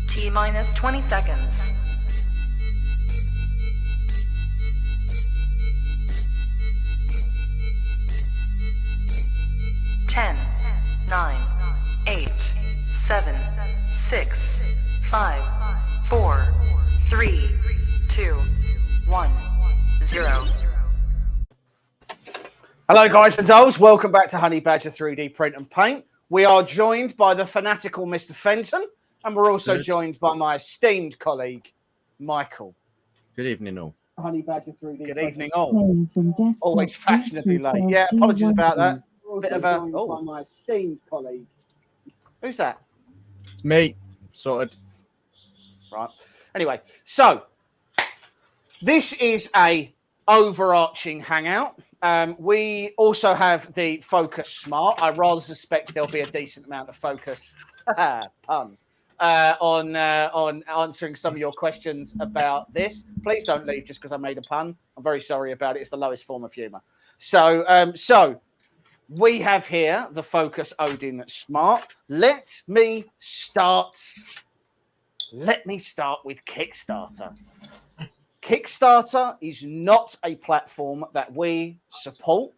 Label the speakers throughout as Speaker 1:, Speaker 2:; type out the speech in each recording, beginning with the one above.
Speaker 1: T-minus 20 seconds. 10, 9, 8, 7, 6, 5, 4, 3, 2, 1, 0.
Speaker 2: Hello guys and dolls, welcome back to Honey Badger 3D Print and Paint. We are joined by the fanatical Mr. Fenton, and we're also joined by my esteemed colleague, Michael.
Speaker 3: Good evening all.
Speaker 2: Honey Badger 3D. Good evening all. Always fashionably late. Yeah, apologies about that. Bit of a by my esteemed colleague. Who's that?
Speaker 3: It's me. Sorted.
Speaker 2: Right. Anyway, so this is a overarching hangout. We also have the Focus Smart. I rather suspect there'll be a decent amount of focus pun on answering some of your questions about this. Please don't leave just because I made a pun. I'm very sorry about it. It's the lowest form of humor. So we have here the Focus Odin Smart. Let me start with Kickstarter. Kickstarter is not a platform that we support.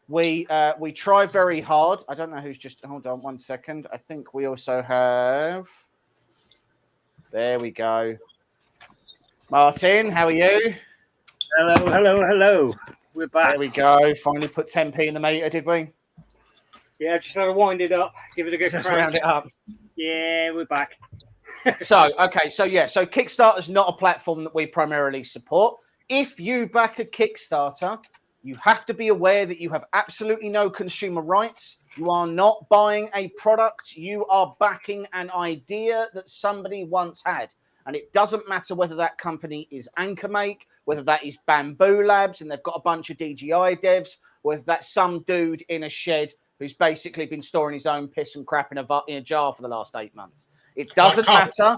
Speaker 2: We try very hard. I don't know who's just... Hold on 1 second. I think we also have... There we go. Martin, how are you?
Speaker 4: Hello. We're back.
Speaker 2: There we go. Finally put 10p in the meter, did we?
Speaker 4: Yeah, just had to wind it up. Give it a good
Speaker 2: Just
Speaker 4: crank.
Speaker 2: round it up.
Speaker 4: Yeah, we're back.
Speaker 2: So Kickstarter's not a platform that we primarily support. If you back a Kickstarter, you have to be aware that you have absolutely no consumer rights. You are not buying a product. You are backing an idea that somebody once had. And it doesn't matter whether that company is Anchormake, whether that is Bamboo Labs, and they've got a bunch of DJI devs, whether that's some dude in a shed who's basically been storing his own piss and crap in a jar for the last 8 months. It doesn't matter,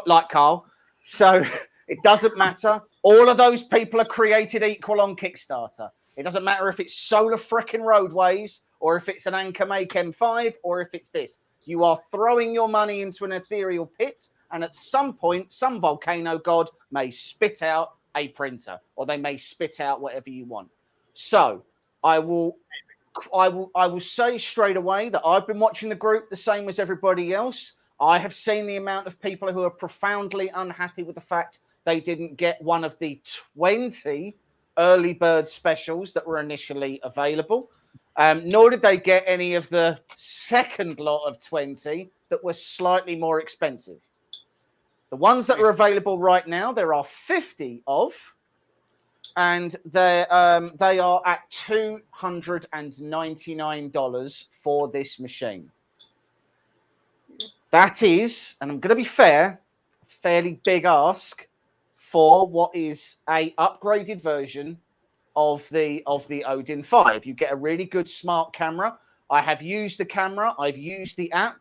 Speaker 2: like Carl. So it doesn't matter. All of those people are created equal on Kickstarter. It doesn't matter if it's Solar Frickin' Roadways or if it's an Anchormake M5 or if it's this. You are throwing your money into an ethereal pit, and at some point, some volcano god may spit out a printer, or they may spit out whatever you want. So I will say straight away that I've been watching the group the same as everybody else. I have seen the amount of people who are profoundly unhappy with the fact they didn't get one of the 20 early bird specials that were initially available. Nor did they get any of the second lot of 20 that were slightly more expensive. The ones that are available right now, there are 50 of, and they are at $299 for this machine. That is, and I'm going to be fair, a fairly big ask for what is a upgraded version of the Odin 5. You get a really good smart camera. I have used the camera. I've used the app.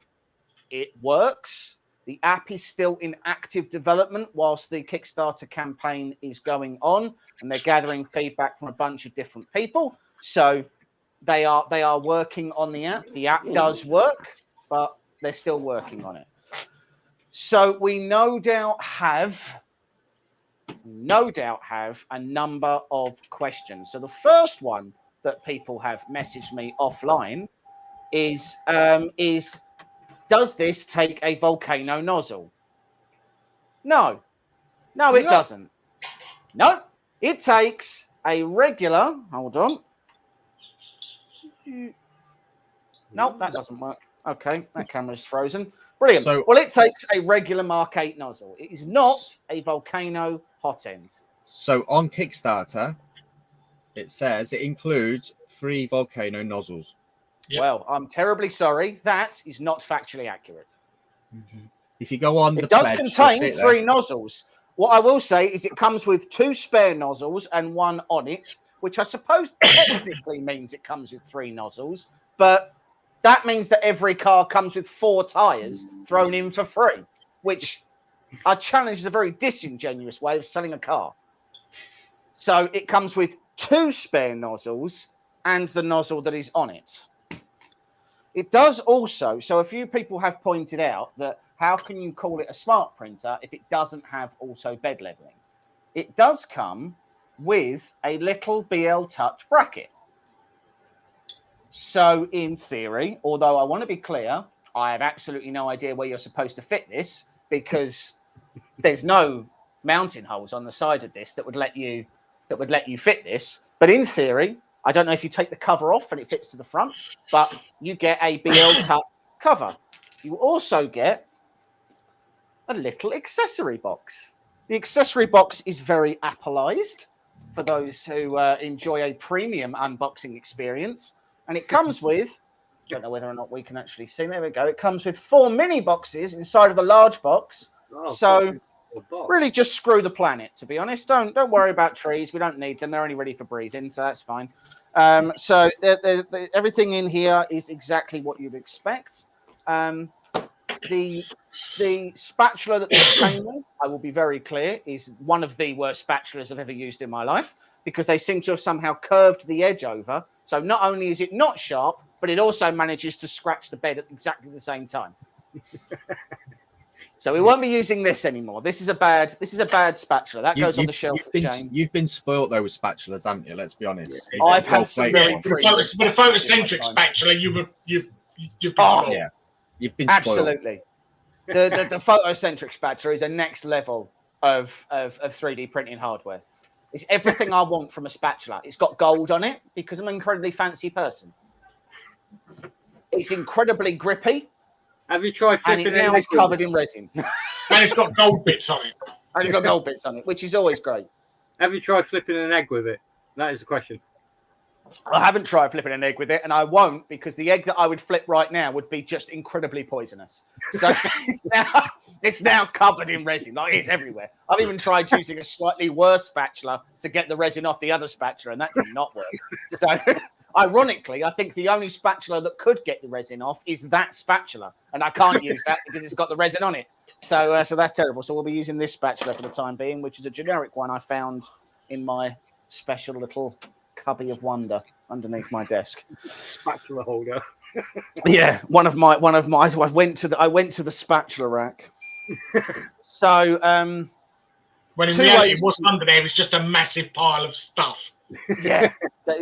Speaker 2: It works. The app is still in active development whilst the Kickstarter campaign is going on, and they're gathering feedback from a bunch of different people. So they are working on the app. The app does work, but they're still working on it. So we no doubt have a number of questions. So the first one that people have messaged me offline is does this take a volcano nozzle? No, it doesn't. No, it takes a regular, hold on. No, that doesn't work. Okay, that camera's frozen. Brilliant.
Speaker 3: So,
Speaker 2: well, it takes a regular Mark 8 nozzle. It is not a volcano hot end.
Speaker 3: So on Kickstarter, it says it includes 3 volcano nozzles.
Speaker 2: Yep. Well, I'm terribly sorry. That is not factually accurate.
Speaker 3: Mm-hmm. If you go on,
Speaker 2: it does contain 3 nozzles. What I will say is it comes with 2 spare nozzles and 1 on it, which I suppose technically means it comes with 3 nozzles, but that means that every car comes with 4 tires thrown in for free, which I challenge is a very disingenuous way of selling a car. So it comes with 2 spare nozzles and the nozzle that is on it. It does also. So a few people have pointed out that how can you call it a smart printer if it doesn't have auto bed leveling? It does come with a little BL Touch bracket. So in theory, although I want to be clear, I have absolutely no idea where you're supposed to fit this because there's no mounting holes on the side of this that would let you fit this. But in theory, I don't know if you take the cover off and it fits to the front, but you get a BL Touch cover. You also get a little accessory box. The accessory box is very Appleized for those who enjoy a premium unboxing experience. And it comes with, don't know whether or not we can actually see, there we go. It comes with 4 mini boxes inside of the large box.
Speaker 4: Oh,
Speaker 2: So really just screw the planet, to be honest. Don't worry about trees. We don't need them. They're only ready for breathing, so that's fine. So everything in here is exactly what you'd expect. The spatula that this came with, I will be very clear, is one of the worst spatulas I've ever used in my life because they seem to have somehow curved the edge over. So not only is it not sharp, but it also manages to scratch the bed at exactly the same time. So we won't be using this anymore. This is a bad spatula. That goes on the shelf.
Speaker 3: You've been spoilt though with spatulas, haven't you? Let's be honest.
Speaker 2: I've had some very
Speaker 5: with a photocentric spatula, you've been spoiled.
Speaker 3: Yeah. You've been spoiled.
Speaker 2: Absolutely. The photocentric spatula is a next level of 3D printing hardware. It's everything I want from a spatula. It's got gold on it because I'm an incredibly fancy person. It's incredibly grippy.
Speaker 4: Have you tried flipping
Speaker 2: and it now is covered in resin.
Speaker 5: And it's got gold bits on it.
Speaker 2: And it's got gold bits on it, which is always great.
Speaker 4: Have you tried flipping an egg with it? That is the question.
Speaker 2: I haven't tried flipping an egg with it, and I won't because the egg that I would flip right now would be just incredibly poisonous. So it's now covered in resin. Like it's everywhere. I've even tried using a slightly worse spatula to get the resin off the other spatula, and that did not work. So ironically, I think the only spatula that could get the resin off is that spatula, and I can't use that because it's got the resin on it. So that's terrible. So we'll be using this spatula for the time being, which is a generic one I found in my special little cubby of wonder underneath my desk.
Speaker 4: Spatula holder.
Speaker 2: Yeah, one of my. I went to the spatula rack. So
Speaker 5: when in reality it was under there, it was just a massive pile of stuff.
Speaker 2: Yeah,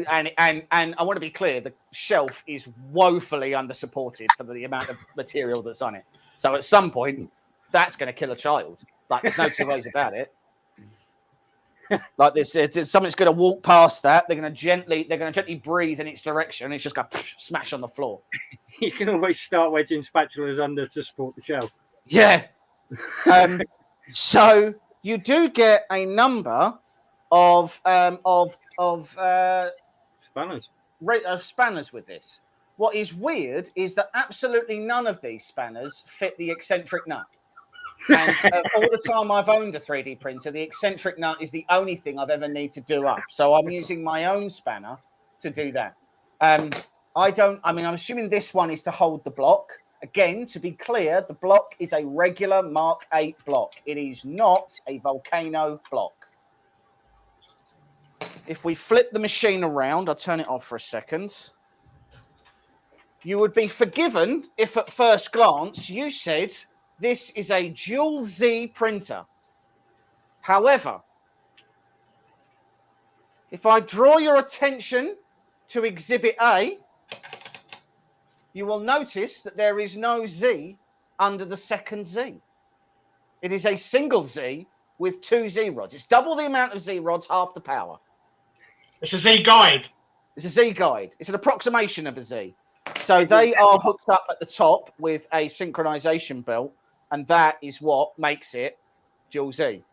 Speaker 2: and I want to be clear, the shelf is woefully undersupported for the amount of material that's on it. So at some point, that's going to kill a child. Like there's no two ways about it. Like this, something's going to walk past that. They're going to gently breathe in its direction. And it's just going to smash on the floor.
Speaker 4: You can always start wedging spatulas under to support the shelf.
Speaker 2: Yeah. So you do get a number of
Speaker 4: spanners.
Speaker 2: Spanners with this. What is weird is that absolutely none of these spanners fit the eccentric nut. And all the time I've owned a 3D printer, the eccentric nut is the only thing I've ever need to do up. So I'm using my own spanner to do that. I'm assuming this one is to hold the block. Again, to be clear, the block is a regular Mark 8 block. It is not a Volcano block. If we flip the machine around, I'll turn it off for a second. You would be forgiven if at first glance you said, this is a dual Z printer. However, if I draw your attention to Exhibit A, you will notice that there is no Z under the second Z. It is a single Z with 2 Z rods. It's double the amount of Z rods, half the power.
Speaker 5: It's a Z guide.
Speaker 2: It's a Z guide. It's an approximation of a Z. So they are hooked up at the top with a synchronization belt, and that is what makes it dual Z.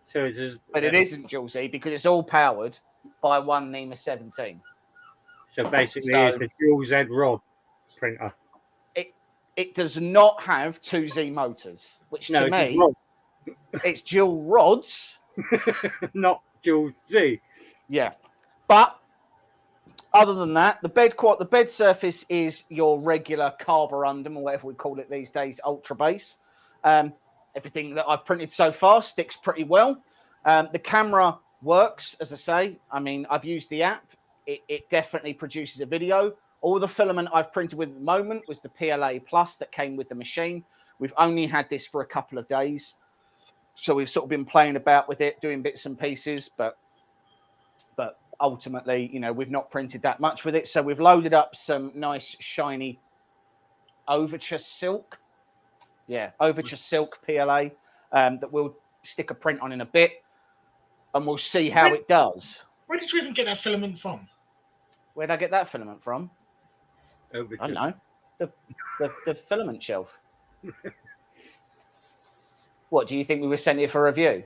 Speaker 4: So it's just,
Speaker 2: but it isn't dual Z because it's all powered by one NEMA 17.
Speaker 4: So basically, it's a dual Z rod printer.
Speaker 2: It does not have 2 Z motors, which to me, it's dual rods,
Speaker 4: not dual Z.
Speaker 2: Yeah, but other than that, the bed surface is your regular carborundum, or whatever we call it these days, ultra base. Everything that I've printed so far sticks pretty well. The camera works, as I say. I mean, I've used the app. It definitely produces a video. All the filament I've printed with at the moment was the PLA Plus that came with the machine. We've only had this for a couple of days. So we've sort of been playing about with it, doing bits and pieces, but ultimately, you know, we've not printed that much with it. So we've loaded up some nice shiny Overture silk. Yeah, Overture silk PLA that we'll stick a print on in a bit, and we'll see how it does.
Speaker 5: Where did you even get that filament from?
Speaker 2: Where'd I get that filament from?
Speaker 4: Overture.
Speaker 2: I don't know. The filament shelf. What, do you think we were sent here for review?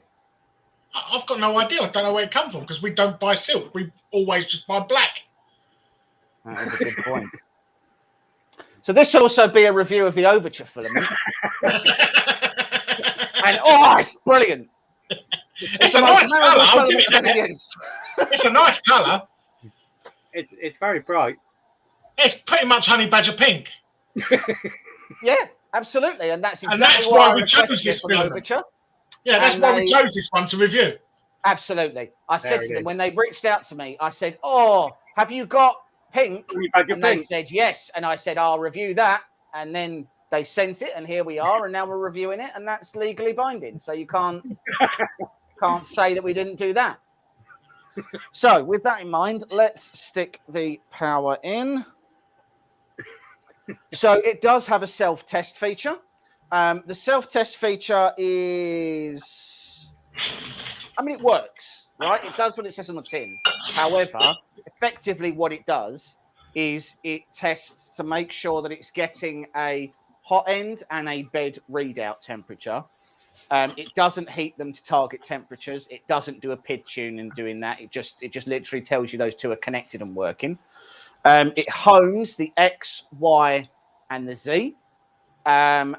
Speaker 5: I've got no idea. I don't know where it comes from because we don't buy silk. We always just buy black.
Speaker 2: That is a good point. So this will also be a review of the Overture filament. And it's brilliant.
Speaker 5: It's a nice colour. I'll give it that. It's a nice colour.
Speaker 4: It's very bright.
Speaker 5: It's pretty much honey badger pink.
Speaker 2: Yeah, absolutely, and that's exactly
Speaker 5: and that's why we
Speaker 2: chose
Speaker 5: chose this film.
Speaker 2: Overture.
Speaker 5: Yeah, that's why we chose this one to review.
Speaker 2: Absolutely. I said to them when they reached out to me, I said, "Oh, have you got pink?" And they said yes, and I said, "I'll review that." And then they sent it, and here we are, and now we're reviewing it, and that's legally binding. So you can't say that we didn't do that. So with that in mind, let's stick the power in. So it does have a self-test feature. The self-test feature is, I mean, it works, right? It does what it says on the tin. However, effectively what it does is it tests to make sure that it's getting a hot end and a bed readout temperature. It doesn't heat them to target temperatures. It doesn't do a PID tune in doing that. It just literally tells you those two are connected and working. It homes the X, Y, and the Z. And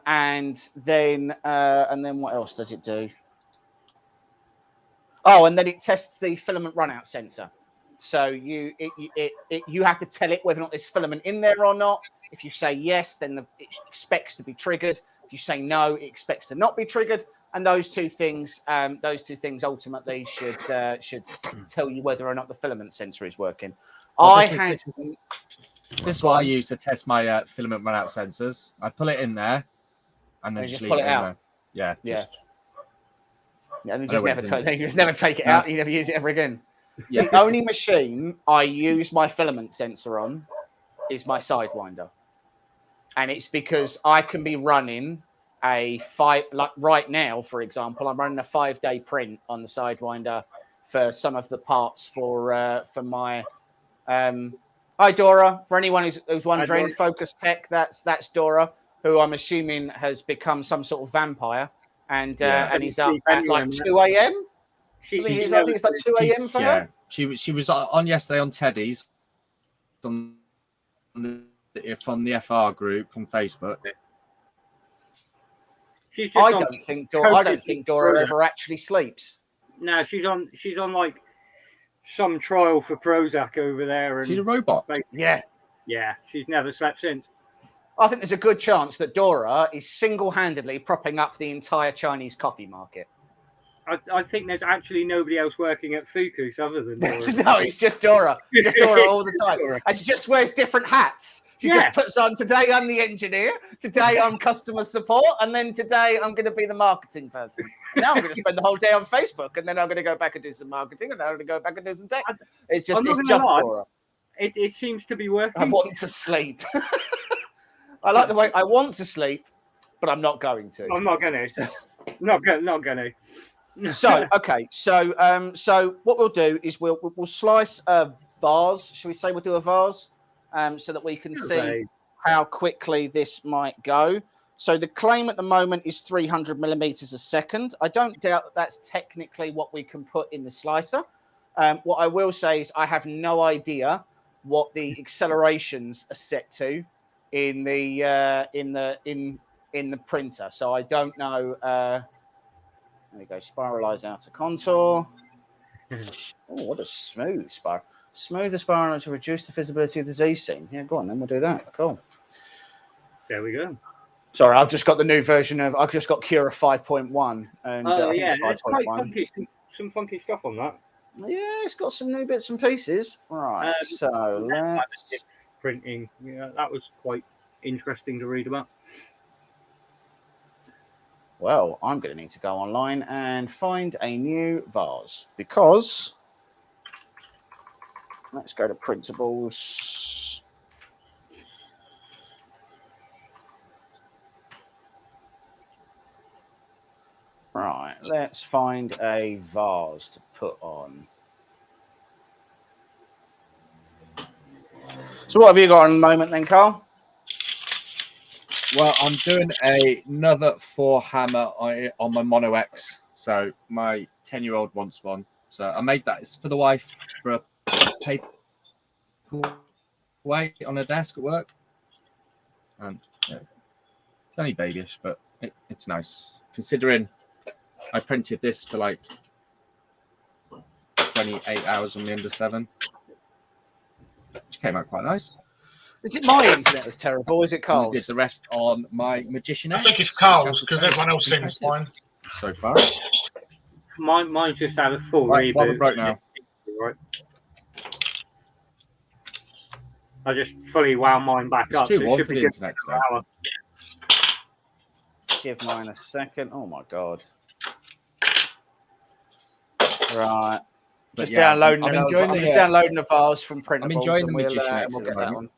Speaker 2: then what else does it do? Oh, and then it tests the filament runout sensor. So you have to tell it whether or not there's filament in there or not. If you say yes, then it expects to be triggered. If you say no, it expects to not be triggered. And those two things ultimately should tell you whether or not the filament sensor is working.
Speaker 3: Well, this is what I use to test my filament runout sensors. I pull it in there, and then just pull it out. Yeah.
Speaker 2: And you just never take it out. You never use it ever again. Yeah. The only machine I use my filament sensor on is my Sidewinder, and it's because I can be running like right now, for example, I'm running a 5-day print on the Sidewinder for some of the parts for my. Hi Dora. For anyone who's wondering, Focus Tech. That's Dora, who I'm assuming has become some sort of vampire, and he's up at like 2 a.m. I think it's like 2 a.m. for her.
Speaker 3: She was on yesterday on Teddy's from the FR group on Facebook.
Speaker 2: I don't think Dora ever actually sleeps.
Speaker 4: No, she's on like some trial for Prozac over there. And
Speaker 3: she's a robot.
Speaker 2: Yeah,
Speaker 4: she's never slept since.
Speaker 2: I think there's a good chance that Dora is single-handedly propping up the entire Chinese coffee market.
Speaker 4: I think there's actually nobody else working at Fokoos other than Dora.
Speaker 2: No, it's just Dora. Just Dora all the time. And she just wears different hats. She just puts on, today I'm the engineer, today I'm customer support, and then today I'm going to be the marketing person. Now I'm going to spend the whole day on Facebook, and then I'm going to go back and do some marketing, and then I'm going to go back and do some tech. It's just Dora.
Speaker 4: It seems to be working.
Speaker 2: I want to sleep. I like the way I want to sleep, but I'm not going to.
Speaker 4: I'm not going to. Not going to.
Speaker 2: So what we'll do is we'll slice bars. Shall we say we'll do a vase? So that we can see how quickly this might go. So the claim at the moment is 300 millimeters a second. I don't doubt that that's technically what we can put in the slicer. What I will say is I have no idea what the accelerations are set to in the printer. So I don't know. There we go. Spiralize outer contour. Oh, what a smooth spiral. Smooth the spiral to reduce the visibility of the Z seam. Yeah, go on, then we'll do that. Cool.
Speaker 4: There we go.
Speaker 2: Sorry, I've just got the new version of. I've just got Cura 5.1, and
Speaker 4: it's quite funky. Some funky stuff on that.
Speaker 2: Yeah, it's got some new bits and pieces. Right, so let's.
Speaker 4: printing. Yeah, that was quite interesting to read about.
Speaker 2: Well, I'm going to need to go online and find a new vase because let's go to printables. Right, let's find a vase to put on. So what have you got on the moment then, Carl?
Speaker 3: Well, I'm doing another 4 hammer on my Mono X. So my 10-year-old wants one. So I made that. It's for the wife for a paper weight on her desk at work. And yeah, it's only babyish, but it's nice. Considering I printed this for like 28 hours on the under 7. Which came out quite nice.
Speaker 2: Is it my internet that's terrible? Or is it
Speaker 3: And I
Speaker 2: Carl's?
Speaker 3: did the rest on my Magician X.
Speaker 5: I think it's Carl's because everyone else seems fine.
Speaker 3: So far.
Speaker 4: Mine's just had a full
Speaker 3: Right,
Speaker 4: reboot.
Speaker 3: broke now.
Speaker 4: Right. I just fully wound mine back up.
Speaker 3: It's too
Speaker 4: So it
Speaker 3: warm
Speaker 4: should
Speaker 3: for
Speaker 4: be
Speaker 3: the
Speaker 4: good
Speaker 3: internet
Speaker 4: for an hour.
Speaker 2: Give mine a second. Oh my god. Right.
Speaker 3: But
Speaker 2: Just
Speaker 3: yeah,
Speaker 2: downloading.
Speaker 3: I'm
Speaker 2: I'm
Speaker 3: enjoying
Speaker 2: just
Speaker 3: the,
Speaker 2: downloading the vase from printables.
Speaker 3: I'm enjoying the
Speaker 2: and
Speaker 3: Magician
Speaker 2: and
Speaker 3: X
Speaker 2: we'll
Speaker 3: at
Speaker 2: get
Speaker 3: the
Speaker 2: that
Speaker 3: moment.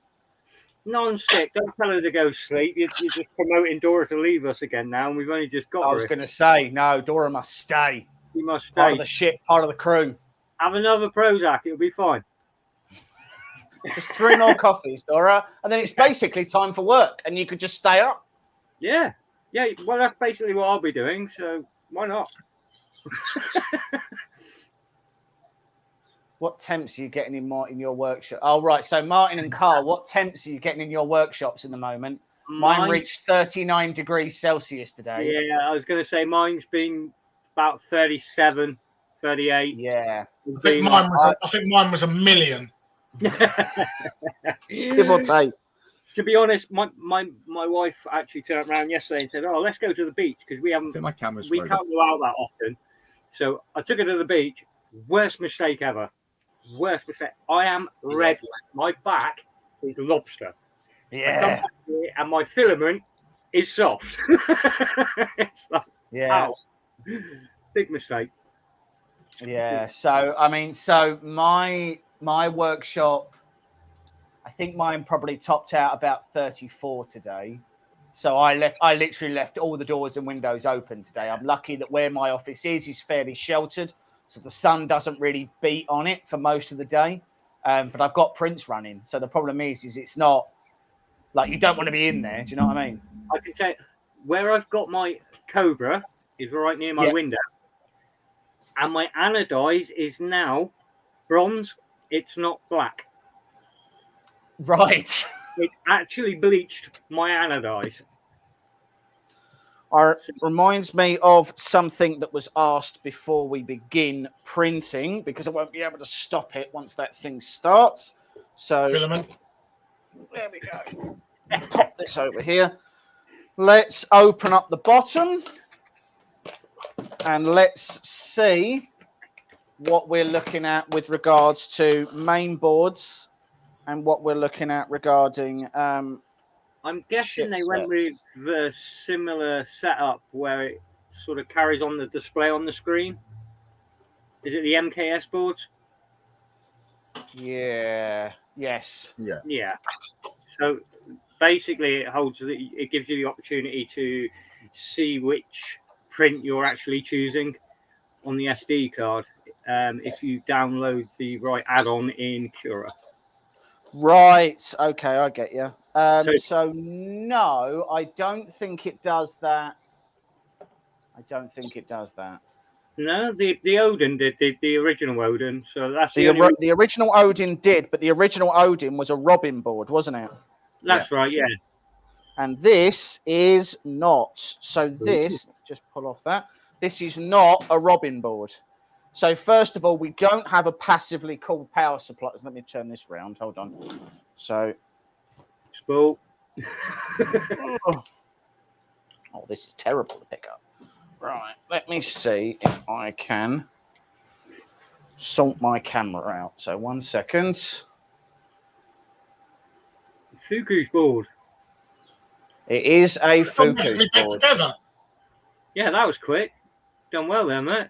Speaker 2: on.
Speaker 4: Non-stick. Don't tell her to go sleep. You're just promoting Dora to leave us again now, and we've only just got
Speaker 2: I
Speaker 4: her.
Speaker 2: was going to say, no, Dora must stay.
Speaker 4: You must
Speaker 2: Part
Speaker 4: stay.
Speaker 2: of the ship, part of the crew.
Speaker 4: Have another Prozac. It'll be fine.
Speaker 2: Just 3 more coffees, Dora, and then it's basically time for work, and you could just stay up.
Speaker 4: Yeah. Yeah. Well, that's basically what I'll be doing. So why not?
Speaker 2: What temps are you getting in your workshop? Oh, right. So Martin and Carl, what temps are you getting in your workshops in the moment? Mine reached 39 degrees Celsius today.
Speaker 4: Yeah, I was going to say mine's been about 37, 38.
Speaker 2: Yeah.
Speaker 5: I think mine was a million.
Speaker 2: Give or take.
Speaker 4: To be honest, my wife actually turned around yesterday and said, "Oh, let's go to the beach because we
Speaker 3: I think my camera's
Speaker 4: can't go out that often." So I took her to the beach. Worst mistake ever. Worst mistake. I am red. My back is lobster.
Speaker 2: Yeah.
Speaker 4: And my filament is soft. It's like,
Speaker 2: Yeah.
Speaker 4: ow. Big mistake.
Speaker 2: Yeah. So I mean, my workshop, I think mine probably topped out about 34 today. So I literally left all the doors and windows open today. I'm lucky that where my office is fairly sheltered, so the sun doesn't really beat on it for most of the day. But I've got prints running, so the problem is it's not like you don't want to be in there. Do you know what I mean?
Speaker 4: I can tell you, where I've got my Cobra is right near my window, and my anodize is now bronze. It's not black.
Speaker 2: Right.
Speaker 4: It's actually bleached my anodize.
Speaker 2: Reminds me of something that was asked before we begin printing, because I won't be able to stop it once that thing starts. So
Speaker 5: Filament.
Speaker 2: there we go. Pop this over here. Let's open up the bottom and let's see what we're looking at with regards to main boards and what we're looking at regarding
Speaker 4: I'm guessing they went with the similar setup where it sort of carries on the display on the screen. Is it the MKS boards?
Speaker 2: Yeah. Yes.
Speaker 3: Yeah.
Speaker 4: Yeah. So basically, it gives you the opportunity to see which print you're actually choosing on the SD card if you download the right add-on in Cura.
Speaker 2: Right. Okay, I get you.
Speaker 4: So
Speaker 2: No, I don't think it does that.
Speaker 4: No, the Odin did the original Odin. So that's
Speaker 2: The original Odin did, but the original Odin was a Robin board, wasn't it?
Speaker 4: That's right, yeah.
Speaker 2: And this is not. So this, just pull off that. This is not a Robin board. So first of all, we don't have a passively cooled power supply. Let me turn this round. Hold on. So,
Speaker 4: spool.
Speaker 2: oh, this is terrible to pick up. Right. Let me see if I can sort my camera out. So 1 second.
Speaker 4: Fokoos board.
Speaker 2: It is a
Speaker 5: We're basically
Speaker 2: Fokoos
Speaker 5: back
Speaker 2: board.
Speaker 5: together.
Speaker 4: Yeah, that was quick. Done well there, mate.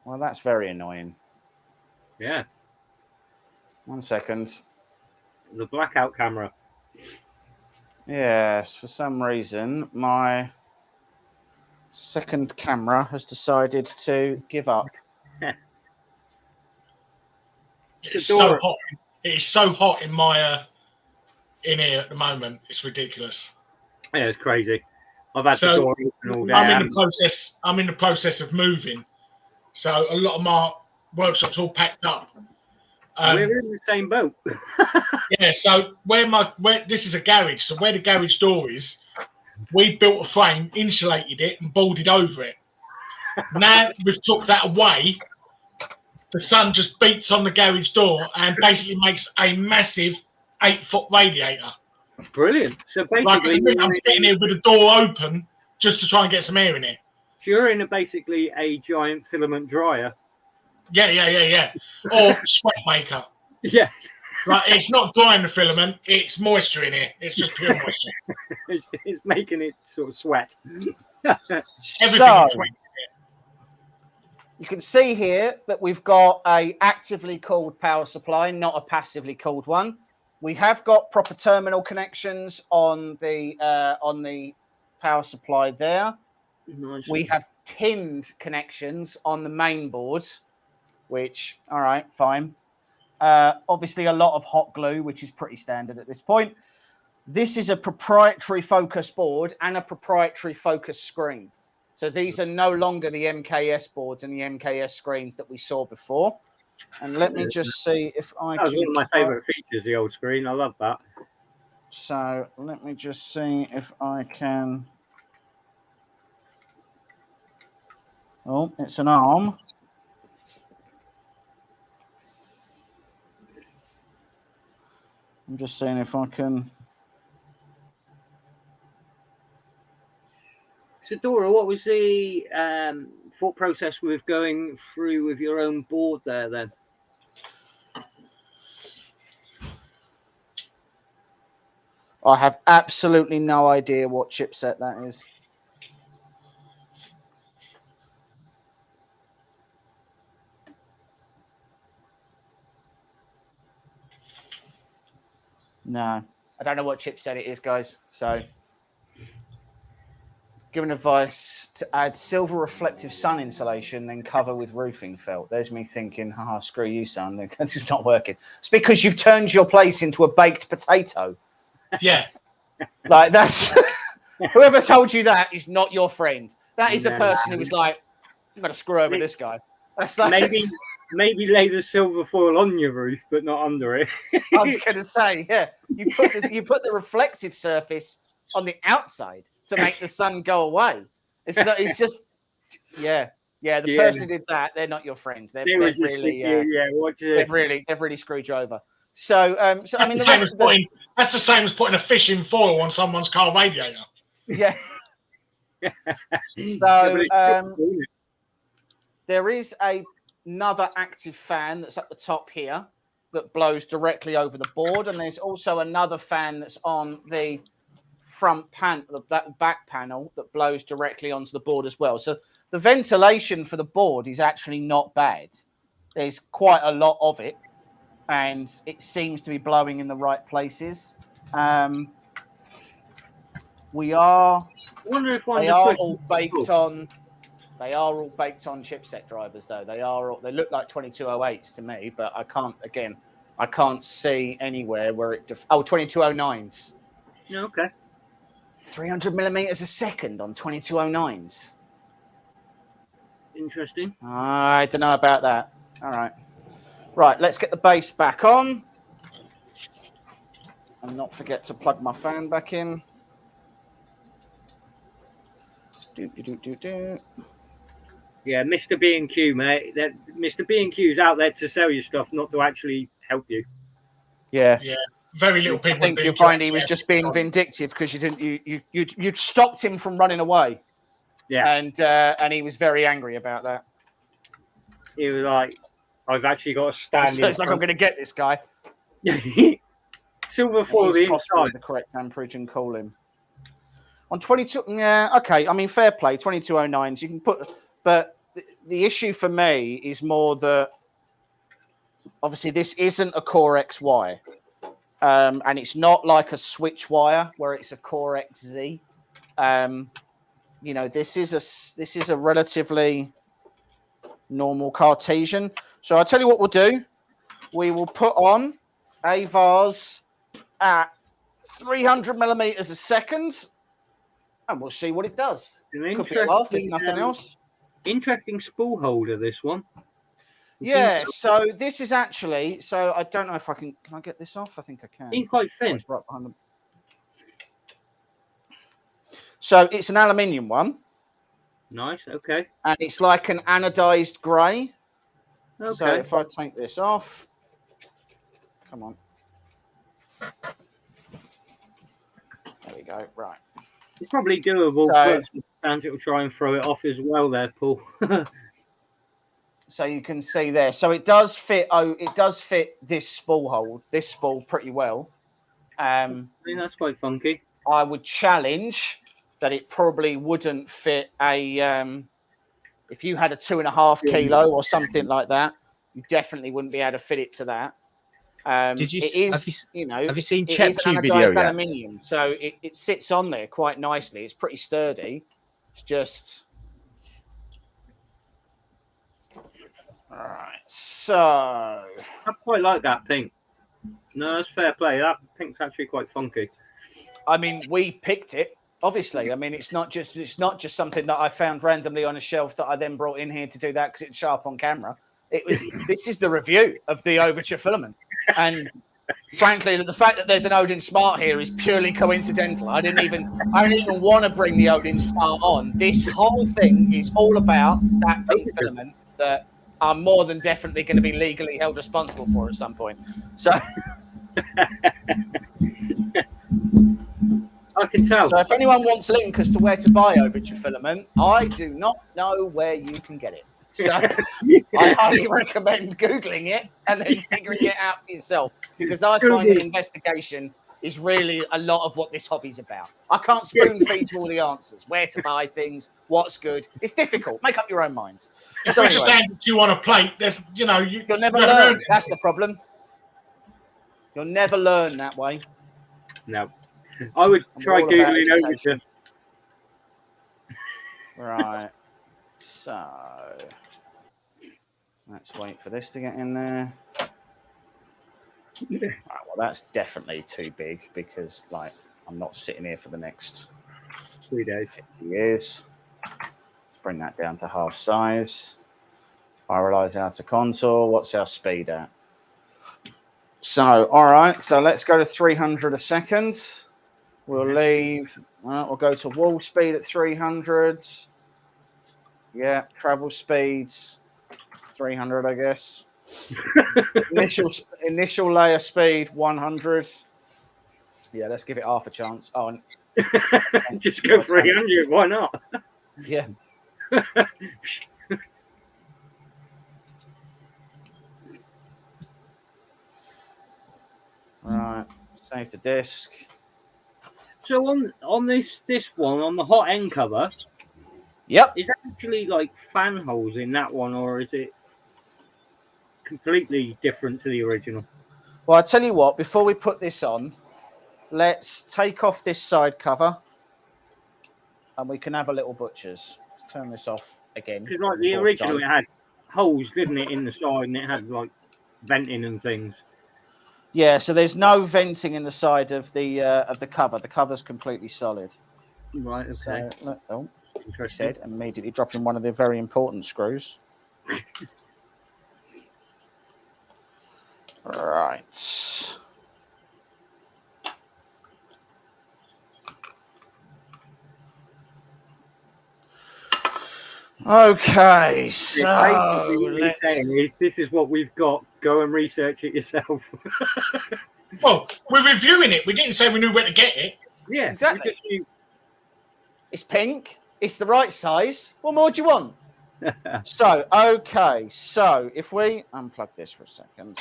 Speaker 2: Well, that's very annoying.
Speaker 4: Yeah,
Speaker 2: 1 second.
Speaker 4: the blackout camera.
Speaker 2: Yes, for some reason, my second camera has decided to give up.
Speaker 5: It's so
Speaker 4: Adorable.
Speaker 5: hot. It is so hot in my in here at the moment. It's ridiculous.
Speaker 4: Yeah, it's crazy. I've had
Speaker 5: So,
Speaker 4: the door open all day.
Speaker 5: I'm in the process of moving. So a lot of my workshop's all packed up.
Speaker 4: We're in the same boat.
Speaker 5: Yeah, so where this is a garage, so where the garage door is, we built a frame, insulated it, and boarded over it. Now we've took that away, the sun just beats on the garage door and basically makes a massive 8-foot radiator.
Speaker 4: Brilliant. So
Speaker 5: Like at
Speaker 4: basically,
Speaker 5: the minute, I'm sitting here with the door open just to try and get some air in here.
Speaker 4: so you're in basically a giant filament dryer.
Speaker 5: Yeah. Or sweat maker.
Speaker 4: Yeah,
Speaker 5: Like it's not drying the filament, it's moisture in here. It's just pure moisture.
Speaker 4: it's making it sort of sweat.
Speaker 5: Everything
Speaker 2: So,
Speaker 5: is sweat.
Speaker 2: you can see here that we've got a actively cooled power supply, not a passively cooled one. We have got proper terminal connections on the power supply there.
Speaker 4: Nice.
Speaker 2: We have tinned connections on the main board, which, all right, fine. Obviously, a lot of hot glue, which is pretty standard at this point. This is a proprietary focus board and a proprietary focus screen. So these are no longer the MKS boards and the MKS screens that we saw before. And let me just see if I
Speaker 4: That was
Speaker 2: can...
Speaker 4: one of my favourite features, the old screen. I love that.
Speaker 2: So let me just see if I can... Oh, it's an arm. I'm just seeing if I can...
Speaker 4: So, Dora, what was the thought process with going through with your own board there then?
Speaker 2: I have absolutely no idea what chipset that is. No, I don't know what chipset it is, guys. So, given advice to add silver reflective sun insulation, then cover with roofing felt. There's me thinking, haha, screw you, son. This is not working. It's because you've turned your place into a baked potato.
Speaker 5: Yeah.
Speaker 2: Like that's whoever told you that is not your friend. That is a person who was like, I'm gonna screw over this guy. That's like
Speaker 4: Maybe lay the silver foil on your roof, but not under it.
Speaker 2: I was gonna say, yeah. You put the reflective surface on the outside to make the sun go away. It's just the person who did that, they're not your friend. They've really screwed you over. So I mean,
Speaker 5: that's the same as putting a fishing foil on someone's car radiator.
Speaker 2: Yeah. So there is another active fan that's at the top here that blows directly over the board, and there's also another fan that's on the front panel, that back panel, that blows directly onto the board as well. So the ventilation for the board is actually not bad. There's quite a lot of it, and it seems to be blowing in the right places. They are all baked on chipset drivers, though. They look like 2208s to me, but I can't see anywhere where it 2209s.
Speaker 4: Okay.
Speaker 2: 300 millimeters a second on 2209s.
Speaker 4: Interesting.
Speaker 2: I don't know about that. All right. Right, let's get the base back on. And not forget to plug my fan back in.
Speaker 4: Yeah, Mr. B&Q, mate. Mr. B&Q's out there to sell you stuff, not to actually help you.
Speaker 2: Yeah.
Speaker 5: Yeah. Very little people.
Speaker 2: I think you'll find he was just being vindictive because you'd stopped him from running away.
Speaker 4: Yeah.
Speaker 2: And he was very angry about that.
Speaker 4: He was like, I've actually got a
Speaker 2: So
Speaker 4: stand in
Speaker 2: it's like I'm going to get this guy.
Speaker 4: silver for the
Speaker 2: He's possibly
Speaker 4: inside.
Speaker 2: the correct amperage and call him. On 22, yeah, okay. I mean, fair play, 2209s. You can put, but the issue for me is more that obviously this isn't a Core XY, and it's not like a switch wire where it's a Core XZ. You know, this is a relatively normal Cartesian. So I'll tell you what we'll do. We will put on a vase at 300 millimeters a second, and we'll see what it does.
Speaker 4: An
Speaker 2: Could be a laugh, if
Speaker 4: interesting,
Speaker 2: nothing else.
Speaker 4: interesting spool holder, this one.
Speaker 2: Yeah, so this is actually, so I don't know if I can I get this off? I think I can.
Speaker 4: Seems quite
Speaker 2: Oh,
Speaker 4: thin.
Speaker 2: it's right behind them. So it's an aluminium one,
Speaker 4: Nice, okay.
Speaker 2: and it's like an anodized grey.
Speaker 4: Okay.
Speaker 2: So if I take this off, come on. There we go, right.
Speaker 4: It's probably doable,
Speaker 2: So-
Speaker 4: but sometimes it will try and throw it off as well there, Paul.
Speaker 2: So you can see there. So it does fit. Oh, it does fit this spool pretty well.
Speaker 4: I think that's quite funky.
Speaker 2: I would challenge that it probably wouldn't fit a. If you had a 2.5 kilo or something like that, you definitely wouldn't be able to fit it to that.
Speaker 3: Did you?
Speaker 2: It is,
Speaker 3: Have you seen
Speaker 2: it is
Speaker 3: Chet's
Speaker 2: an
Speaker 3: new video
Speaker 2: anodized
Speaker 3: yet?
Speaker 2: aluminium, so it sits on there quite nicely. It's pretty sturdy. It's just. All right, so
Speaker 4: I quite like that pink. No, that's fair play. That pink's actually quite funky.
Speaker 2: I mean, we picked it. Obviously, I mean, it's not just something that I found randomly on a shelf that I then brought in here to do that because it's sharp on camera. It was. This is the review of the Overture Filament, and frankly, the fact that there's an Odin Smart here is purely coincidental. I didn't even want to bring the Odin Smart on. This whole thing is all about that pink filament that I'm more than definitely going to be legally held responsible for at some point. So.
Speaker 4: I can tell.
Speaker 2: So if anyone wants a link as to where to buy Overture Filament, I do not know where you can get it. So I highly recommend Googling it and then figuring it out for yourself, because I find the investigation is really a lot of what this hobby's about. I can't spoon feed you all the answers, where to buy things, what's good. It's difficult. Make up your own minds.
Speaker 5: If
Speaker 2: So
Speaker 5: we just
Speaker 2: anyway,
Speaker 5: hand it to you on a plate, there's, you know, you'll
Speaker 2: never learn. That's the problem. You'll never learn that way.
Speaker 4: No. I would try
Speaker 2: all about
Speaker 4: Googling
Speaker 2: education.
Speaker 4: Overture.
Speaker 2: Right. So let's wait for this to get in there. Right, well, that's definitely too big because, like, I'm not sitting here for the next
Speaker 4: 3 days.
Speaker 2: 50 years. Let's bring that down to half size. Spiralize out to contour. What's our speed at? So, all right. So let's go to 300 a second. We'll leave. We'll go to wall speed at 300. Yeah, travel speeds 300, I guess. initial layer speed 100. Yeah, let's give it half a chance. Oh, and
Speaker 4: Just go 300. Why not?
Speaker 2: yeah. Right, save the disk.
Speaker 4: So on this one, on the hot end cover,
Speaker 2: Yep.
Speaker 4: is that actually like fan holes in that one, or is it completely different to the original?
Speaker 2: Well, I tell you what, before we put this on, let's take off this side cover and we can have a little butcher's. Let's turn this off again.
Speaker 4: Because like the original, it had holes, didn't it, in the side, and it had like venting and things.
Speaker 2: Yeah, so there's no venting in the side of the cover. The cover's completely solid.
Speaker 4: Right. Okay.
Speaker 2: So, look, oh, I
Speaker 4: Interesting.
Speaker 2: said, immediately dropping one of the very important screws. Right. Okay, so
Speaker 4: Basically, what you're
Speaker 2: let's-
Speaker 4: saying is, this is what we've got. Go and research it yourself.
Speaker 5: Well, we're reviewing it. We didn't say we knew where to get it.
Speaker 4: Yeah,
Speaker 2: Exactly.
Speaker 4: we just knew-
Speaker 2: it's pink. It's the right size. What more do you want? So, okay. So, if we unplug this for a second.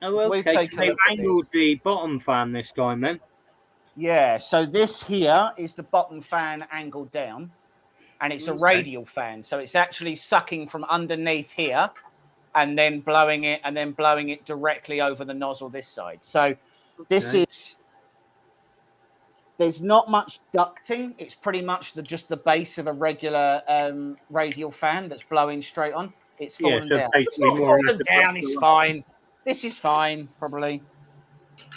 Speaker 4: Oh,
Speaker 2: If we
Speaker 4: okay.
Speaker 2: take
Speaker 4: So
Speaker 2: a
Speaker 4: they've
Speaker 2: look at
Speaker 4: angled
Speaker 2: this.
Speaker 4: the bottom fan this time, then.
Speaker 2: Yeah, so this here is the bottom fan angled down, and it's a
Speaker 4: Okay.
Speaker 2: radial fan. So it's actually sucking from underneath here and then blowing it directly over the nozzle this side. So this
Speaker 4: Okay.
Speaker 2: is, there's not much ducting. It's pretty much just the base of a regular radial fan that's blowing straight on. It's
Speaker 4: Yeah,
Speaker 2: fallen
Speaker 4: so
Speaker 2: down. It's
Speaker 4: basically
Speaker 2: not
Speaker 4: more or less
Speaker 2: fallen
Speaker 4: a
Speaker 2: down.
Speaker 4: box
Speaker 2: It's
Speaker 4: of-
Speaker 2: fine. This is fine, probably.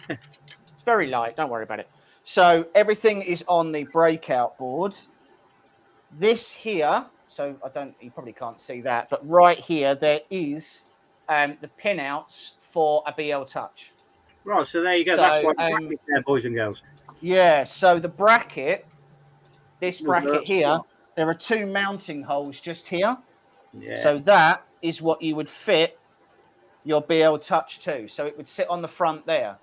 Speaker 2: It's very light. Don't worry about it. So everything is on the breakout board. This here, so you probably can't see that, but right here there is the pinouts for a BL Touch.
Speaker 4: Right, so there you go.
Speaker 2: So,
Speaker 4: That's why bracket there, boys and girls.
Speaker 2: yeah, so the bracket, this
Speaker 4: Was
Speaker 2: bracket
Speaker 4: that-
Speaker 2: here, there are two mounting holes just here.
Speaker 4: Yeah.
Speaker 2: So that is what you would fit your BL Touch to. So it would sit on the front there.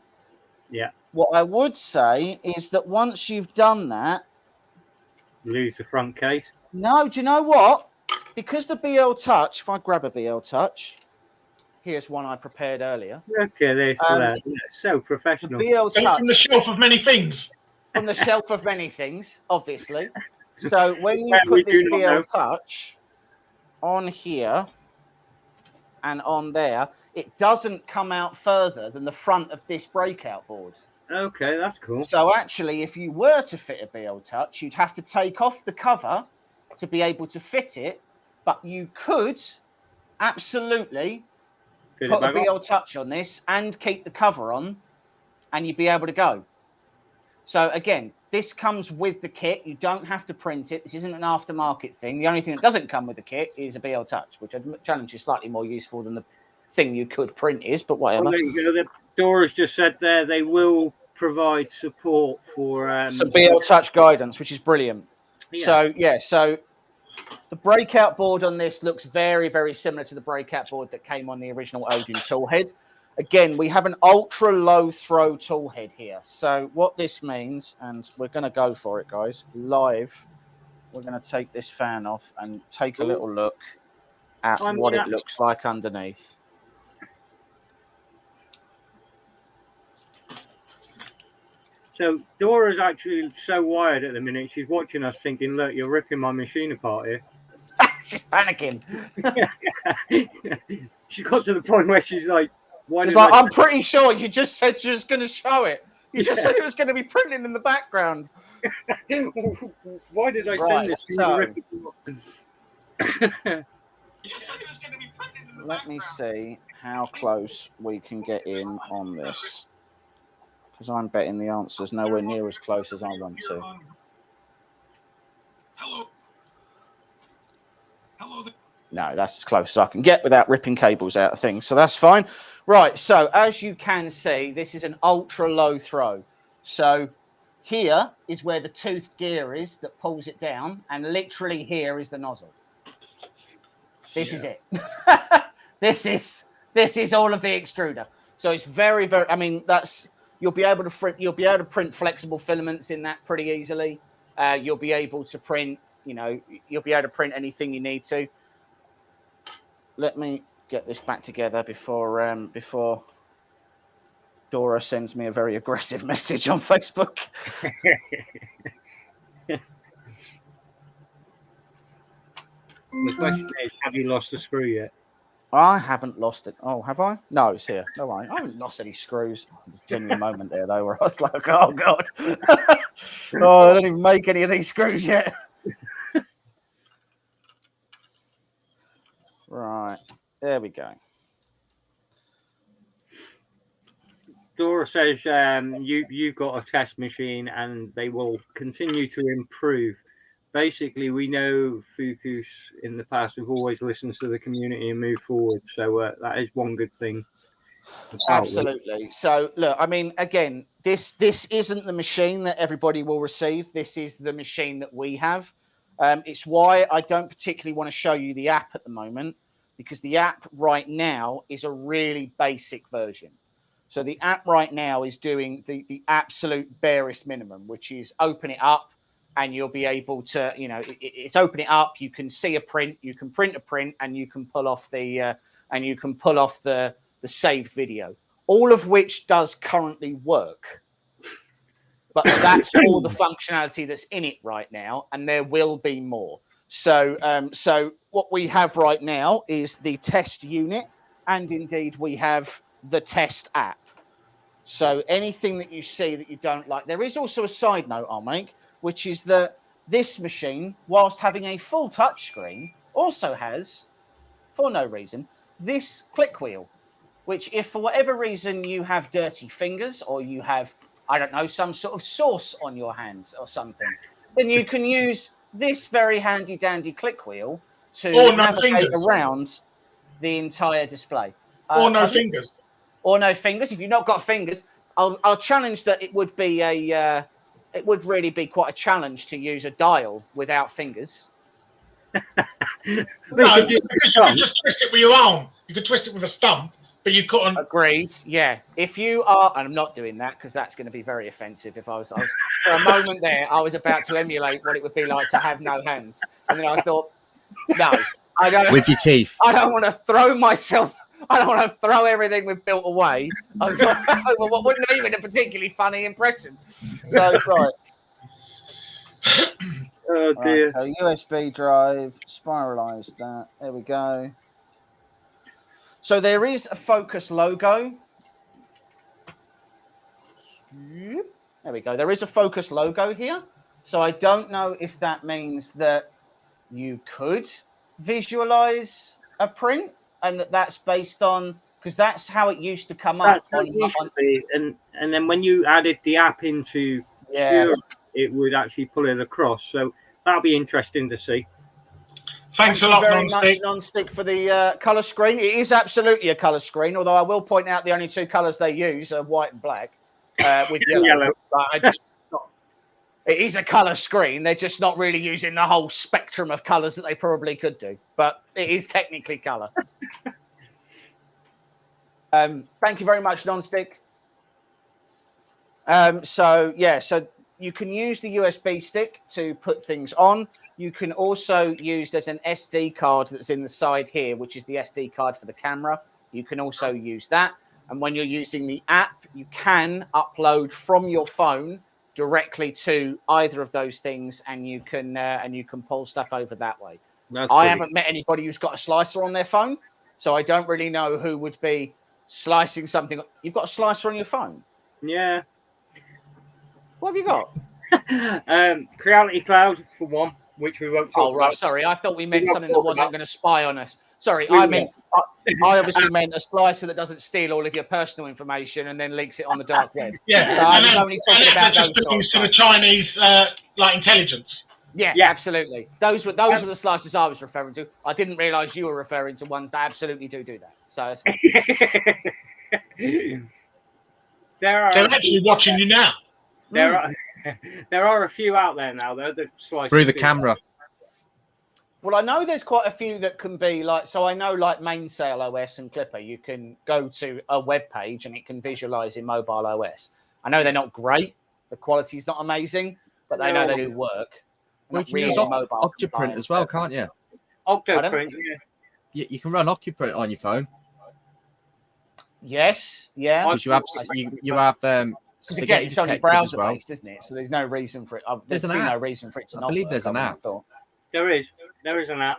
Speaker 4: Yeah.
Speaker 2: What I would say is that once you've done that,
Speaker 4: Lose the front case.
Speaker 2: no, do you know what? Because the BL Touch, if I grab a BL Touch, here's one I prepared earlier.
Speaker 4: Okay, there's that. Yeah, so
Speaker 2: The
Speaker 4: professional.
Speaker 2: BL
Speaker 5: So
Speaker 2: Touch
Speaker 5: from the shelf of many things.
Speaker 2: from the shelf of many things, obviously. So when you
Speaker 4: Well, we
Speaker 2: put this
Speaker 4: do not
Speaker 2: BL
Speaker 4: know.
Speaker 2: Touch on here and on there, it doesn't come out further than the front of this breakout board.
Speaker 4: Okay, that's cool.
Speaker 2: So actually, if you were to fit a BL Touch, you'd have to take off the cover to be able to fit it, but you could absolutely
Speaker 4: Fit it
Speaker 2: put a
Speaker 4: back on.
Speaker 2: BL Touch on this and keep the cover on, and you'd be able to go. So again, this comes with the kit. You don't have to print it. This isn't an aftermarket thing. The only thing that doesn't come with the kit is a BL Touch, which I'd challenge is slightly more useful than the thing you could print is, but whatever.
Speaker 4: Well, there you go. The Dora's just said there they will provide support for
Speaker 2: Some BL Touch guidance, which is brilliant.
Speaker 4: Yeah.
Speaker 2: So the breakout board on this looks very, very similar to the breakout board that came on the original Odin toolhead. Again, we have an ultra low throw toolhead here. So what this means, and we're going to go for it, guys, live. We're going to take this fan off and take a little look at what it looks like underneath.
Speaker 4: So Dora's actually so wired at the minute. She's watching us thinking, look, you're ripping my machine apart here.
Speaker 2: She's panicking.
Speaker 4: She got to the point where she's like, why
Speaker 2: She's
Speaker 4: did
Speaker 2: like,
Speaker 4: I...
Speaker 2: I'm pretty sure you just said you was going to show it. You just said it was going to be printing in the background.
Speaker 4: Why did I
Speaker 2: Right,
Speaker 4: send this?
Speaker 2: so- Let me see how close we can get in on this. Because I'm betting the answer's nowhere near as close as I want to.
Speaker 5: Hello. Hello.
Speaker 2: No, that's as close as I can get without ripping cables out of things. So that's fine. Right, so as you can see, this is an ultra low throw. So here is where the tooth gear is that pulls it down. And literally here is the nozzle. This is it. This is all of the extruder. So it's very, very, I mean, you'll be able to print flexible filaments in that pretty easily. You'll be able to print, you'll be able to print anything you need to. Let me get this back together before Dora sends me a very aggressive message on Facebook.
Speaker 4: The question is, have you lost the screw yet?
Speaker 2: I haven't lost it. Oh, have I? No, it's here. No, I haven't lost any screws. There's a genuine moment there, though, where I was like, oh, God. Oh, I don't even make any of these screws yet. Right. There we go.
Speaker 4: Dora says you've got a test machine and they will continue to improve. Basically, we know Fokoos in the past have always listened to the community and moved forward. So that is one good thing.
Speaker 2: Absolutely. So, look, I mean, again, this isn't the machine that everybody will receive. This is the machine that we have. It's why I don't particularly want to show you the app at the moment, because the app right now is a really basic version. So the app right now is doing the absolute barest minimum, which is open it up, and you'll be able to, it's open it up. You can see a print, you can print a print, and you can pull off the saved video, all of which does currently work. But that's all the functionality that's in it right now, and there will be more. So what we have right now is the test unit, and indeed we have the test app. So anything that you see that you don't like, there is also a side note I'll make, which is that this machine, whilst having a full touchscreen, also has, for no reason, this click wheel, which if for whatever reason you have dirty fingers or you have, I don't know, some sort of sauce on your hands or something, then you can use this very handy dandy click wheel to navigate around the entire display.
Speaker 5: Or no fingers.
Speaker 2: Or no fingers. If you've not got fingers, I'll challenge that it would be it would really be quite a challenge to use a dial without fingers.
Speaker 5: No, because you could just twist it with your arm. You could twist it with a stump. But you couldn't.
Speaker 2: Agreed. Yeah. If you are, and I'm not doing that because that's going to be very offensive. If I was for a moment there, I was about to emulate what it would be like to have no hands, and then I thought, no, I don't.
Speaker 3: With your teeth.
Speaker 2: I don't want to throw myself. I don't want to throw everything we've built away over what wouldn't have been a particularly funny impression. So right.
Speaker 4: Oh dear.
Speaker 2: Right, so USB drive, spiralize that. There we go. So there is a Fokoos logo. There we go. There is a Fokoos logo here. So I don't know if that means that you could visualize a print and that's based on, because that's how it used to come up.
Speaker 4: That's how it used to be. And then when you added the app into Cura, it would actually pull it across. So that'll be interesting to see.
Speaker 5: Thanks a lot,
Speaker 2: Non-stick. Non-stick for the colour screen. It is absolutely a colour screen, although I will point out the only two colours they use are white and black with yellow. It is a colour screen. They're just not really using the whole spectrum of colours that they probably could do, but it is technically colour. Thank you very much, Non-stick. So you can use the USB stick to put things on. You can also use, there's an SD card that's in the side here, which is the SD card for the camera. You can also use that. And when you're using the app, you can upload from your phone directly to either of those things, and you can pull stuff over that way. I haven't met anybody who's got a slicer on their phone, so I don't really know who would be slicing something. You've got a slicer on your phone?
Speaker 4: Yeah.
Speaker 2: What have you got?
Speaker 4: Creality Cloud for one, which we won't talk about.
Speaker 2: Sorry, I thought we meant something that wasn't going to spy on us. Sorry, I obviously meant a slicer that doesn't steal all of your personal information and then leaks it on the dark web.
Speaker 5: Yeah,
Speaker 2: so I was only talking about
Speaker 5: just belongs to the Chinese intelligence.
Speaker 2: Yeah, absolutely. Those were the slicers I was referring to. I didn't realise you were referring to ones that absolutely do that. So
Speaker 5: they're actually watching you now.
Speaker 4: There are a few out there now, though.
Speaker 3: Through the camera.
Speaker 2: Well, I know there's quite a few that can be so I know Mainsail OS and Clipper, you can go to a web page and it can visualize in mobile OS. I know they're not great. The quality's not amazing, but they know they do work.
Speaker 3: Well, you can use Octoprint as well, can't you?
Speaker 4: Octoprint,
Speaker 3: yeah. You can run Octoprint on your phone.
Speaker 2: Yes, yeah.
Speaker 3: Because you have
Speaker 2: again, it's only browser based, isn't it? So there's no reason for it. There's no reason for it to not.
Speaker 3: I believe there's an app.
Speaker 4: There is an app.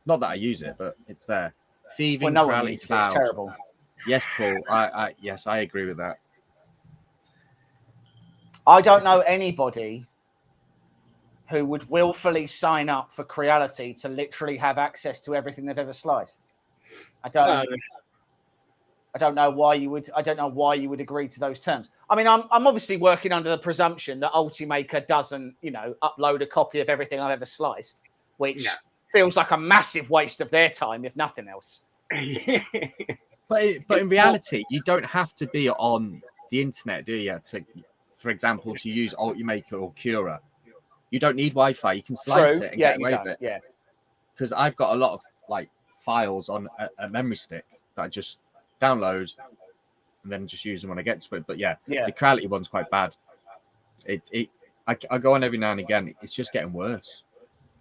Speaker 3: Not that I use it, but it's there. Thieving
Speaker 2: Creality Cloud. It's terrible.
Speaker 3: Yes, Paul. I agree with that.
Speaker 2: I don't know anybody who would willfully sign up for Creality to literally have access to everything they've ever sliced. I don't know why you would. I don't know why you would agree to those terms. I mean, I'm obviously working under the presumption that Ultimaker doesn't, upload a copy of everything I've ever sliced, which feels like a massive waste of their time, if nothing else.
Speaker 3: But in reality, you don't have to be on the internet, do you? For example, to use Ultimaker or Cura, you don't need Wi-Fi. You can slice it and get away with it. Yeah. Because I've got a lot of files on a memory stick that I just download and then just use them when I get to it. But the Creality one's quite bad. I go on every now and again. It's just getting worse.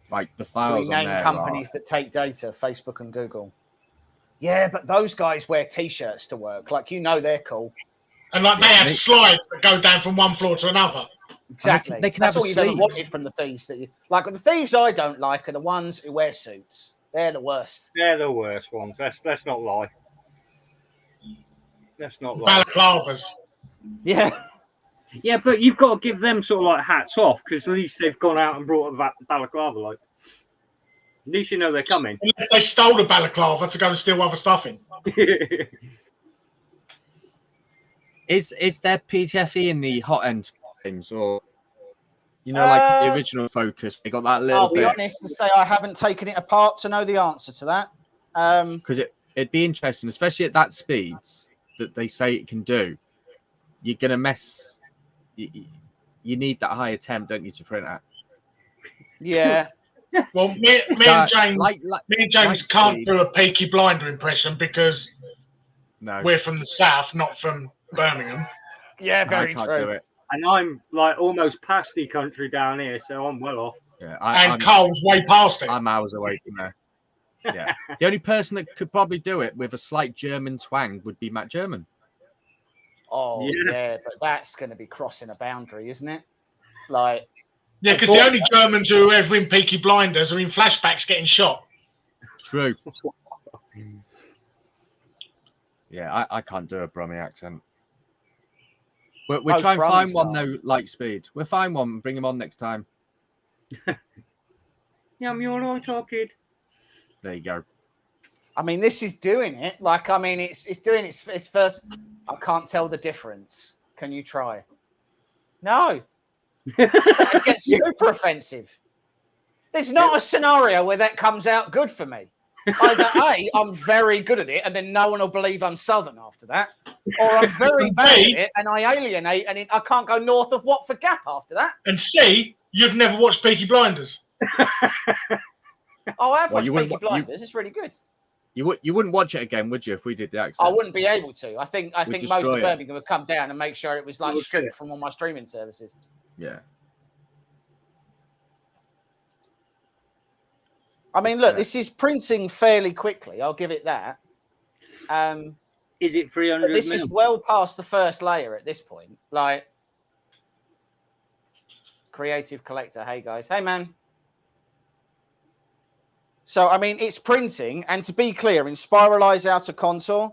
Speaker 3: Like the files on
Speaker 2: Rename
Speaker 3: there
Speaker 2: companies that take data, Facebook and Google. Yeah, but those guys wear T-shirts to work. Like, they're cool.
Speaker 5: And like they have slides that go down from one floor to another.
Speaker 2: Exactly.
Speaker 3: They can
Speaker 2: That's
Speaker 3: have
Speaker 2: all
Speaker 3: a
Speaker 2: you've ever
Speaker 3: sleeve.
Speaker 2: wanted from the thieves. The thieves I don't like are the ones who wear suits. They're the worst.
Speaker 4: They're the worst ones. Let's not lie. Let's not lie.
Speaker 5: Balaclavas.
Speaker 2: Yeah.
Speaker 4: Yeah, but you've got to give them sort of like hats off because at least they've gone out and brought a balaclava. Like, at least you know they're coming.
Speaker 5: Unless they stole the balaclava to go and steal other stuff in.
Speaker 3: Is there PTFE in the hot end things, or like the original Focus? They got that little
Speaker 2: I'll be
Speaker 3: bit.
Speaker 2: honest and say I haven't taken it apart to know the answer to that.
Speaker 3: Because it'd be interesting, especially at that speeds that they say it can do. You're gonna mess. You need that higher temp, don't you, to print at?
Speaker 2: Yeah.
Speaker 5: Well, me and James can't do a Peaky Blinder impression because we're from the south, not from Birmingham.
Speaker 2: Yeah, very
Speaker 3: I can't
Speaker 2: true.
Speaker 3: do it.
Speaker 4: And I'm like almost past the country down here, so I'm well off.
Speaker 3: Yeah,
Speaker 5: And Cole's way past it.
Speaker 3: I'm hours away from there. Yeah, the only person that could probably do it with a slight German twang would be Matt German.
Speaker 2: Oh, yeah, but that's going to be crossing a boundary, isn't it? Like,
Speaker 5: Yeah, because the only Germans who are ever in Peaky Blinders are in flashbacks getting shot.
Speaker 3: True. Yeah, I can't do a Brummie accent. We're trying to find one, though, like Speed. We'll find one and bring him on next time.
Speaker 4: Yeah, I'm your old kid.
Speaker 3: There you go.
Speaker 2: I mean, this is doing it. Like, I mean, it's doing its first. I can't tell the difference. Can you try? No. It gets super offensive. There's not a scenario where that comes out good for me. Either A, I'm very good at it, and then no one will believe I'm Southern after that, or I'm very bad at it, and I alienate, and I can't go north of Watford Gap after that.
Speaker 5: And C, you've never watched Peaky Blinders.
Speaker 2: Oh, I have watched Peaky Blinders. It's really good.
Speaker 3: You wouldn't watch it again, would you, if we did the accent?
Speaker 2: I wouldn't be able to. I think most of
Speaker 3: destroy it.
Speaker 2: Birmingham would come down and make sure it was like stripped from all my streaming services.
Speaker 3: Yeah.
Speaker 2: I mean, look, this is printing fairly quickly. I'll give it that.
Speaker 4: Is it 300?
Speaker 2: This is well past the first layer at this point. Like, Creative Collector. Hey, guys. Hey, man. So, I mean, it's printing. And to be clear, in Spiralize Outer Contour,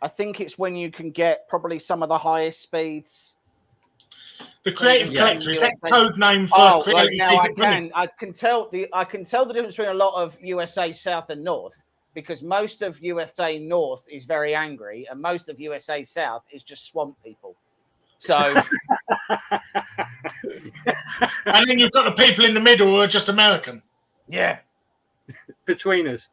Speaker 2: I think it's when you can get probably some of the highest speeds.
Speaker 5: The Creative Collector, is that code name for Creative
Speaker 2: now I can tell the difference between a lot of USA South and North, because most of USA North is very angry and most of USA South is just swamp people. So
Speaker 5: and then you've got the people in the middle who are just American.
Speaker 2: Yeah.
Speaker 4: Between us.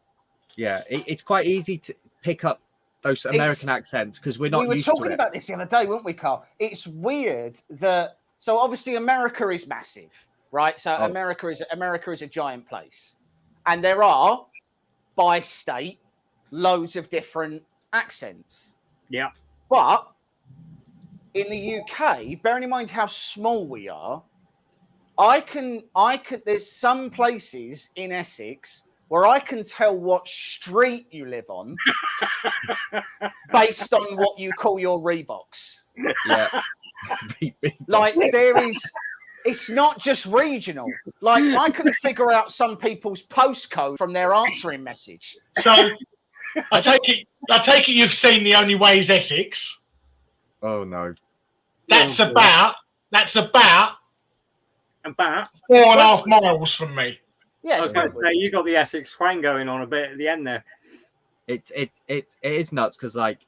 Speaker 3: Yeah, it's quite easy to pick up those American accents because we're not used to it.
Speaker 2: We were talking about this the other day, weren't we, Carl? It's weird that so obviously America is massive, right? So America is a giant place, and there are by state loads of different accents.
Speaker 4: Yeah,
Speaker 2: but in the UK, bearing in mind how small we are, I can. There's some places in Essex where I can tell what street you live on based on what you call your Reeboks.
Speaker 3: Yeah.
Speaker 2: Like it's not just regional. Like I can figure out some people's postcode from their answering message.
Speaker 5: So I take it you've seen The Only Way is Essex.
Speaker 3: Oh no.
Speaker 5: That's about 4.5 miles from me.
Speaker 2: Yeah,
Speaker 4: I was going to say you got the Essex twang going on a bit at the end there.
Speaker 3: It is nuts because like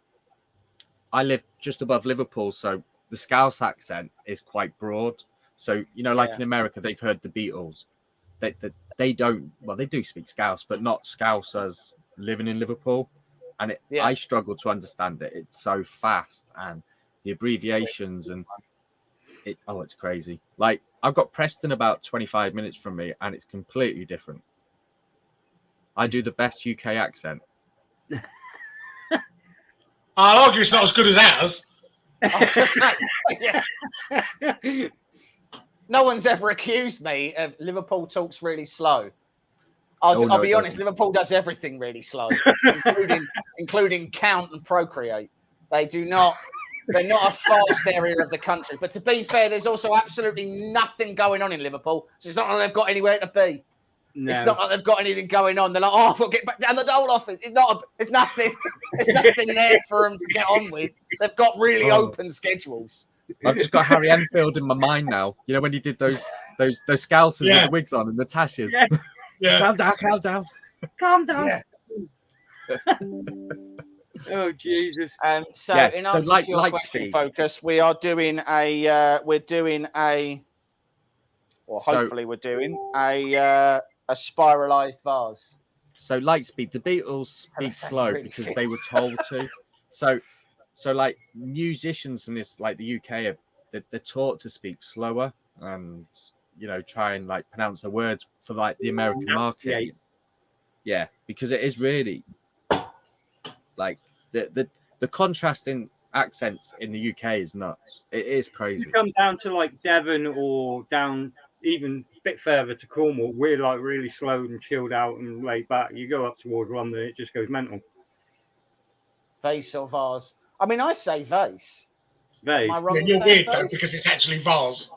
Speaker 3: I live just above Liverpool, so the Scouse accent is quite broad. So like in America, they've heard the Beatles. They don't. Well, they do speak Scouse, but not Scousers living in Liverpool. And I struggle to understand it. It's so fast and the abbreviations and it's crazy. Like I've got Preston about 25 minutes from me, and it's completely different. I do the best UK accent.
Speaker 5: I'll argue it's not as good as ours.
Speaker 2: No one's ever accused me of Liverpool talks really slow. I'll be honest, Liverpool does everything really slow, including count and procreate. They do not. They're not a fast area of the country. But to be fair, there's also absolutely nothing going on in Liverpool. So it's not like they've got anywhere to be. No. It's not like they've got anything going on. They're like, oh, I've got to get back down the dole office. It's nothing. There's nothing there for them to get on with. They've got really open schedules.
Speaker 3: I've just got Harry Enfield in my mind now. You know when he did those scousers with the wigs on and the tashes.
Speaker 5: Yeah.
Speaker 3: Calm down.
Speaker 2: Yeah.
Speaker 4: Oh Jesus!
Speaker 2: So in answer to your question, Focus, we are doing hopefully we're doing a spiralized vase.
Speaker 3: So Lightspeed, the Beatles speak slow because they were told to. So like musicians in this, like the UK, they're taught to speak slower and try and like pronounce the words for like the American market. Yeah, because it is really like the contrast in accents in the UK is nuts. It is crazy.
Speaker 4: You come down to like Devon or down even a bit further to Cornwall, we're like really slow and chilled out and laid back. You go up towards London, it just goes mental.
Speaker 2: Vase or vase? I mean, I say vase.
Speaker 4: Vase.
Speaker 2: Am I wrong?
Speaker 5: You're weird though, because it's actually vase.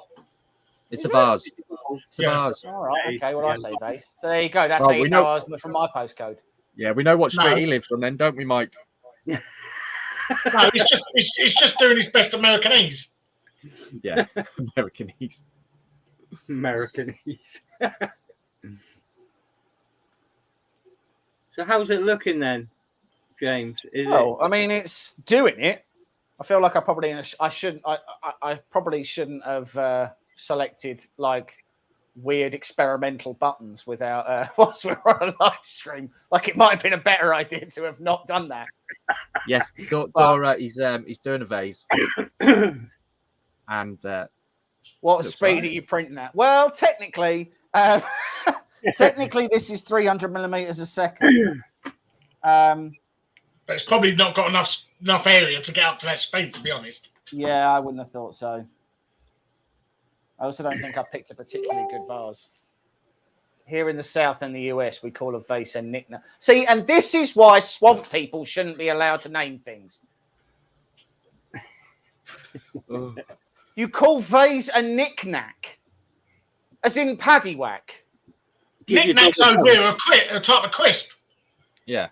Speaker 3: It's a vase. It's a vase.
Speaker 2: All right. Okay. Well, I say vase. So there you go. That's how you know I was from my postcode.
Speaker 3: Yeah, we know what street he lives on, then, don't we, Mike?
Speaker 5: No, it's just doing his best Americanese.
Speaker 3: Yeah, Americanese.
Speaker 4: Americanese. So how's it looking then, James?
Speaker 2: I mean, it's doing it. I feel like I probably shouldn't have selected like weird experimental buttons without whilst we're on a live stream. Like it might have been a better idea to have not done that.
Speaker 3: Yes, Dora, he's doing a vase. And
Speaker 2: what speed are you printing at? Well, technically this is 300 millimeters a second.
Speaker 5: But it's probably not got enough area to get up to that speed, to be honest.
Speaker 2: Yeah, I wouldn't have thought so. I also don't think I picked a particularly good vase. Here in the South and the US, we call a vase a knick-knack. See, and this is why swamp people shouldn't be allowed to name things. You call vase a knick-knack, as in paddywhack.
Speaker 5: Knick-knack's over here, a type of crisp.
Speaker 3: Yeah.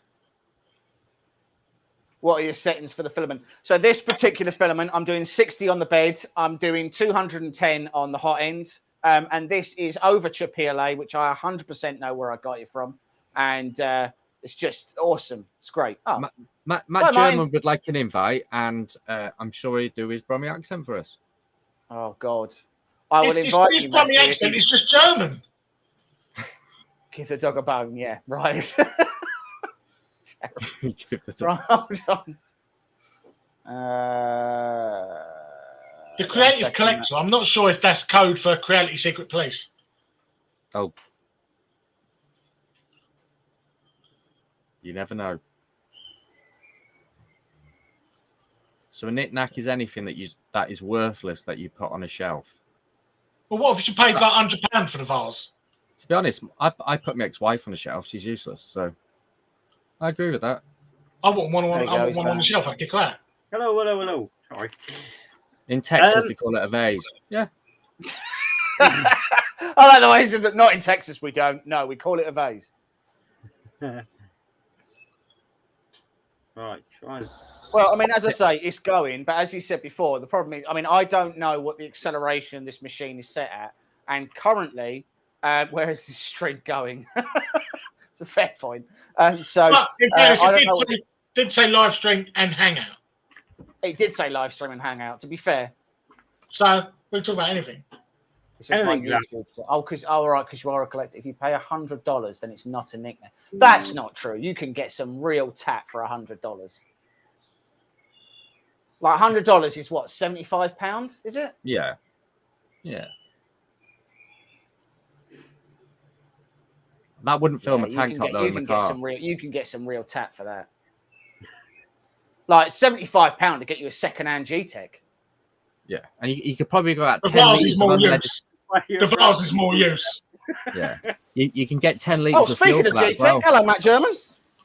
Speaker 2: What are your settings for the filament? So this particular filament, I'm doing 60 on the bed. I'm doing 210 on the hot end. And this is Overture PLA, which I 100% know where I got it from. And it's just awesome. It's great. Oh,
Speaker 3: Matt German would like an invite, and I'm sure he'd do his Brummy accent for us.
Speaker 2: Oh, God. I will invite you.
Speaker 5: His Brummy accent is just German.
Speaker 2: Give the dog a bone. Yeah, right.
Speaker 3: Right,
Speaker 2: hold on.
Speaker 5: The Creative Collector. I'm not sure if that's code for Creative Secret Police.
Speaker 3: Oh, you never know. So a knick-knack is anything that is worthless that you put on a shelf.
Speaker 5: Well, what if you paid like £100 for the vase?
Speaker 3: To be honest, I put my ex-wife on the shelf. She's useless, so I agree with that.
Speaker 5: I want one on the shelf. I'd kick her out.
Speaker 4: Hello. Sorry.
Speaker 3: In Texas, they call it a vase. Yeah.
Speaker 2: I like the way it's just not in Texas. We don't. No, we call it a vase.
Speaker 4: Right. Fine.
Speaker 2: Well, I mean, as I say, it's going. But as you said before, the problem is, I mean, I don't know what the acceleration this machine is set at, and currently, where is this stream going? It's a fair point. So
Speaker 5: it did say live stream and Hangout.
Speaker 2: It did say live stream and Hangout, to be fair.
Speaker 5: So we can talk about anything.
Speaker 2: It's just my YouTube. Because you are a collector. If you pay $100, then it's not a nickname. That's not true. You can get some real tap for $100. Like $100 is what, £75? Is it?
Speaker 3: Yeah. That wouldn't fill my tank up though in the car.
Speaker 2: You can get some real tap for that. Like £75 to get you a second-hand G-Tech.
Speaker 3: Yeah, and you could probably go out
Speaker 5: The
Speaker 3: 10
Speaker 5: vase
Speaker 3: meters
Speaker 5: is
Speaker 3: of
Speaker 5: more
Speaker 3: unleaded.
Speaker 5: use. The vase is more use.
Speaker 3: Yeah, you can get 10 litres of fuel
Speaker 2: speaking
Speaker 3: for
Speaker 2: of
Speaker 3: that as
Speaker 2: GTEC,
Speaker 3: well.
Speaker 2: hello, Matt German.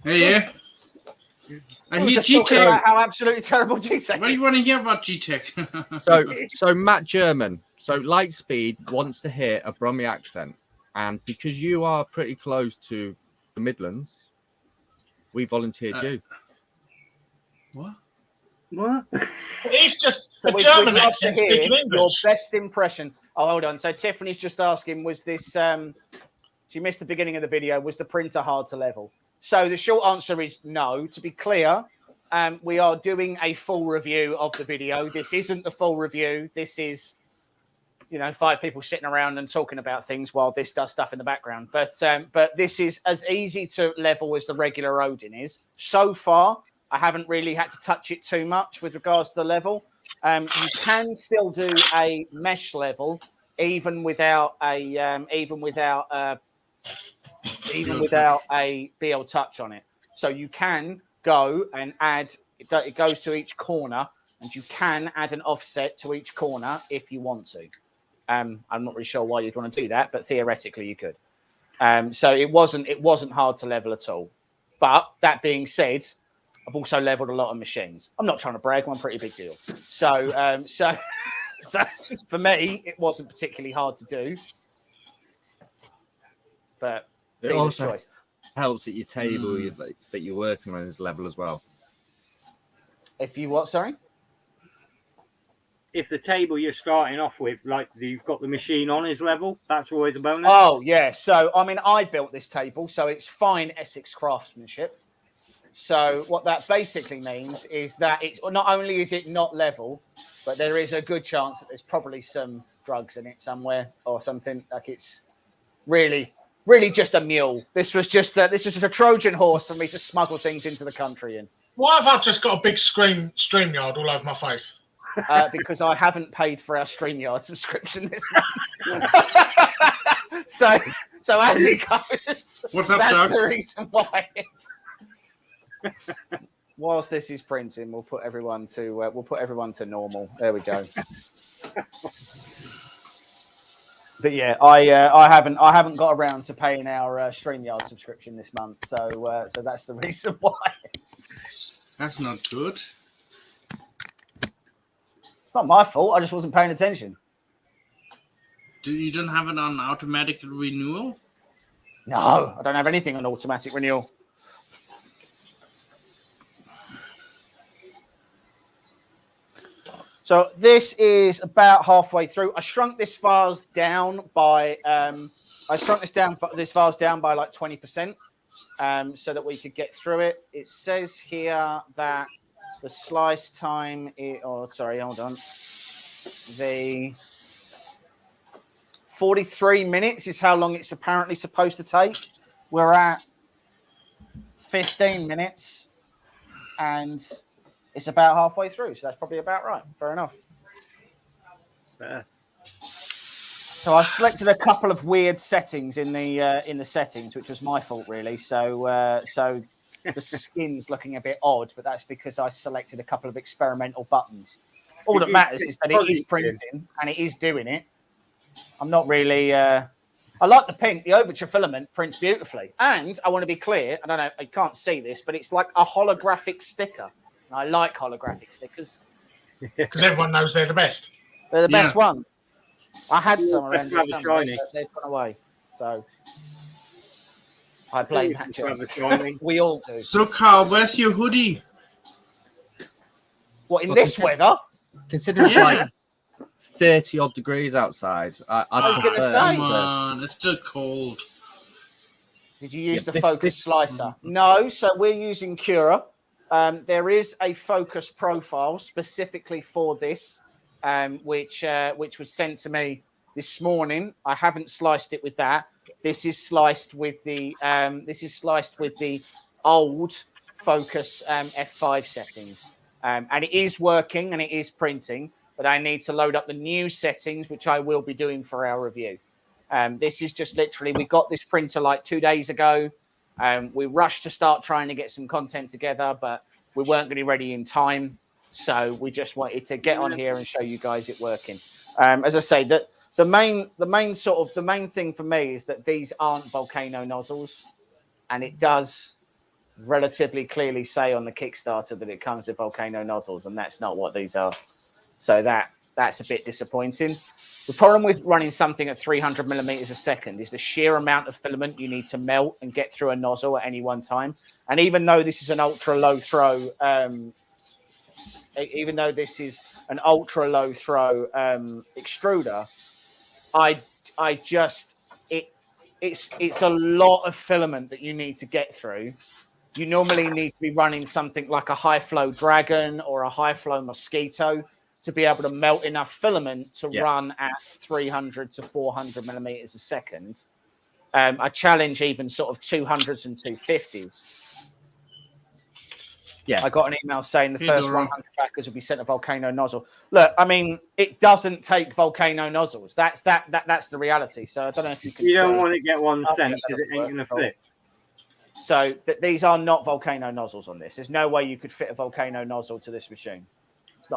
Speaker 6: Hey, I
Speaker 2: We were
Speaker 6: hear
Speaker 2: just talking
Speaker 6: GTEC.
Speaker 2: about how absolutely terrible GTEC
Speaker 6: What do you want to hear about GTEC?
Speaker 3: So Matt German. So Lightspeed wants to hear a Brummie accent, and because you are pretty close to the Midlands, we volunteered you.
Speaker 6: What?
Speaker 4: What?
Speaker 5: It's just
Speaker 2: So
Speaker 5: a
Speaker 2: we'd
Speaker 5: German
Speaker 2: love to
Speaker 5: accent
Speaker 2: hear
Speaker 5: speaking
Speaker 2: your
Speaker 5: English.
Speaker 2: best impression. Oh, hold on. So Tiffany's just asking, was this? She missed the beginning of the video. Was the printer hard to level? So the short answer is no. To be clear, we are doing a full review of the video. This isn't the full review. This is, 5 people sitting around and talking about things while this does stuff in the background. But this is as easy to level as the regular Odin is. So far, I haven't really had to touch it too much with regards to the level. You can still do a mesh level even without a BL touch on it. So you can go and add. It goes to each corner, and you can add an offset to each corner if you want to. I'm not really sure why you'd want to do that, but theoretically you could. So it wasn't hard to level at all. But that being said, I've also leveled a lot of machines. I'm not trying to brag. I'm a pretty big deal. So for me, it wasn't particularly hard to do. But
Speaker 3: It also helps that your table that you're working on is level as well.
Speaker 2: If you what? Sorry.
Speaker 4: If the table you're starting off with, like you've got the machine on, is level, that's always a bonus.
Speaker 2: Oh yeah. So I built this table, so it's fine Essex craftsmanship. So what that basically means is that it's not only is it not level, but there is a good chance that there's probably some drugs in it somewhere or something. Like it's really just a mule. This was just a Trojan horse for me to smuggle things into the country in.
Speaker 5: Why have I just got a big StreamYard all over my face?
Speaker 2: Because I haven't paid for our StreamYard subscription this month. so as it goes,
Speaker 6: What's up,
Speaker 2: that's
Speaker 6: Doug?
Speaker 2: the reason why. Whilst this is printing, we'll put everyone to normal. There we go. But yeah, I haven't got around to paying our StreamYard subscription this month, so that's the reason why.
Speaker 6: That's not good.
Speaker 2: It's not my fault. I just wasn't paying attention.
Speaker 6: You don't have it on automatic renewal?
Speaker 2: No, I don't have anything on automatic renewal. So this is about halfway through. I shrunk this vase down by this vase down by like 20%, so that we could get through it. It says here that the slice time is, hold on. The 43 minutes is how long it's apparently supposed to take. We're at 15 minutes and it's about halfway through, so that's probably about right. Fair enough.
Speaker 4: Fair.
Speaker 2: So I selected a couple of weird settings in the settings, which was my fault really. So the skin's looking a bit odd, but that's because I selected a couple of experimental buttons. All that matters is that it is printing and it is doing it. I'm not really. I like the pink. The Overture Filament prints beautifully, and I want to be clear. I don't know. I can't see this, but it's like a holographic sticker. I like holographic stickers
Speaker 5: because everyone knows they're the best.
Speaker 2: They're the best ones. I had some around
Speaker 4: Rather
Speaker 2: this
Speaker 4: shiny.
Speaker 2: but they've gone away. So I blame
Speaker 4: Rather
Speaker 2: Hatcher.
Speaker 4: shiny.
Speaker 2: We all do.
Speaker 6: So, Carl, where's your hoodie?
Speaker 2: What, in this weather?
Speaker 3: Considering it's like 30 odd degrees outside,
Speaker 2: I
Speaker 3: I'd
Speaker 2: was gonna
Speaker 3: prefer.
Speaker 2: say.
Speaker 6: Come on, it's still cold.
Speaker 2: Did you use
Speaker 3: Yeah,
Speaker 2: the Focus slicer? No, so we're using Cura. There is a Focus profile specifically for this, which was sent to me this morning. I haven't sliced it with that. This is sliced with the old Focus F5 settings, and it is working and it is printing. But I need to load up the new settings, which I will be doing for our review. This is just literally, we got this printer like 2 days ago. We rushed to start trying to get some content together, but we weren't going to be ready in time. So we just wanted to get on here and show you guys it working. As I say, that the main thing for me is that these aren't volcano nozzles, and it does relatively clearly say on the Kickstarter that it comes with volcano nozzles, and that's not what these are. So that's a bit disappointing. The problem with running something at 300 millimeters a second is the sheer amount of filament you need to melt and get through a nozzle at any one time. And even though this is an ultra low throw, extruder, it's a lot of filament that you need to get through. You normally need to be running something like a high flow Dragon or a high flow Mosquito to be able to melt enough filament to run at 300 to 400 millimeters a second. I challenge even sort of 200s and 250s. Yeah, I got an email saying the first 100 backers will be sent a volcano nozzle. Look, I mean, it doesn't take volcano nozzles. That's the reality. So I don't know if you can.
Speaker 4: You don't want to get one sent because it ain't gonna fit.
Speaker 2: So these are not volcano nozzles on this. There's no way you could fit a volcano nozzle to this machine.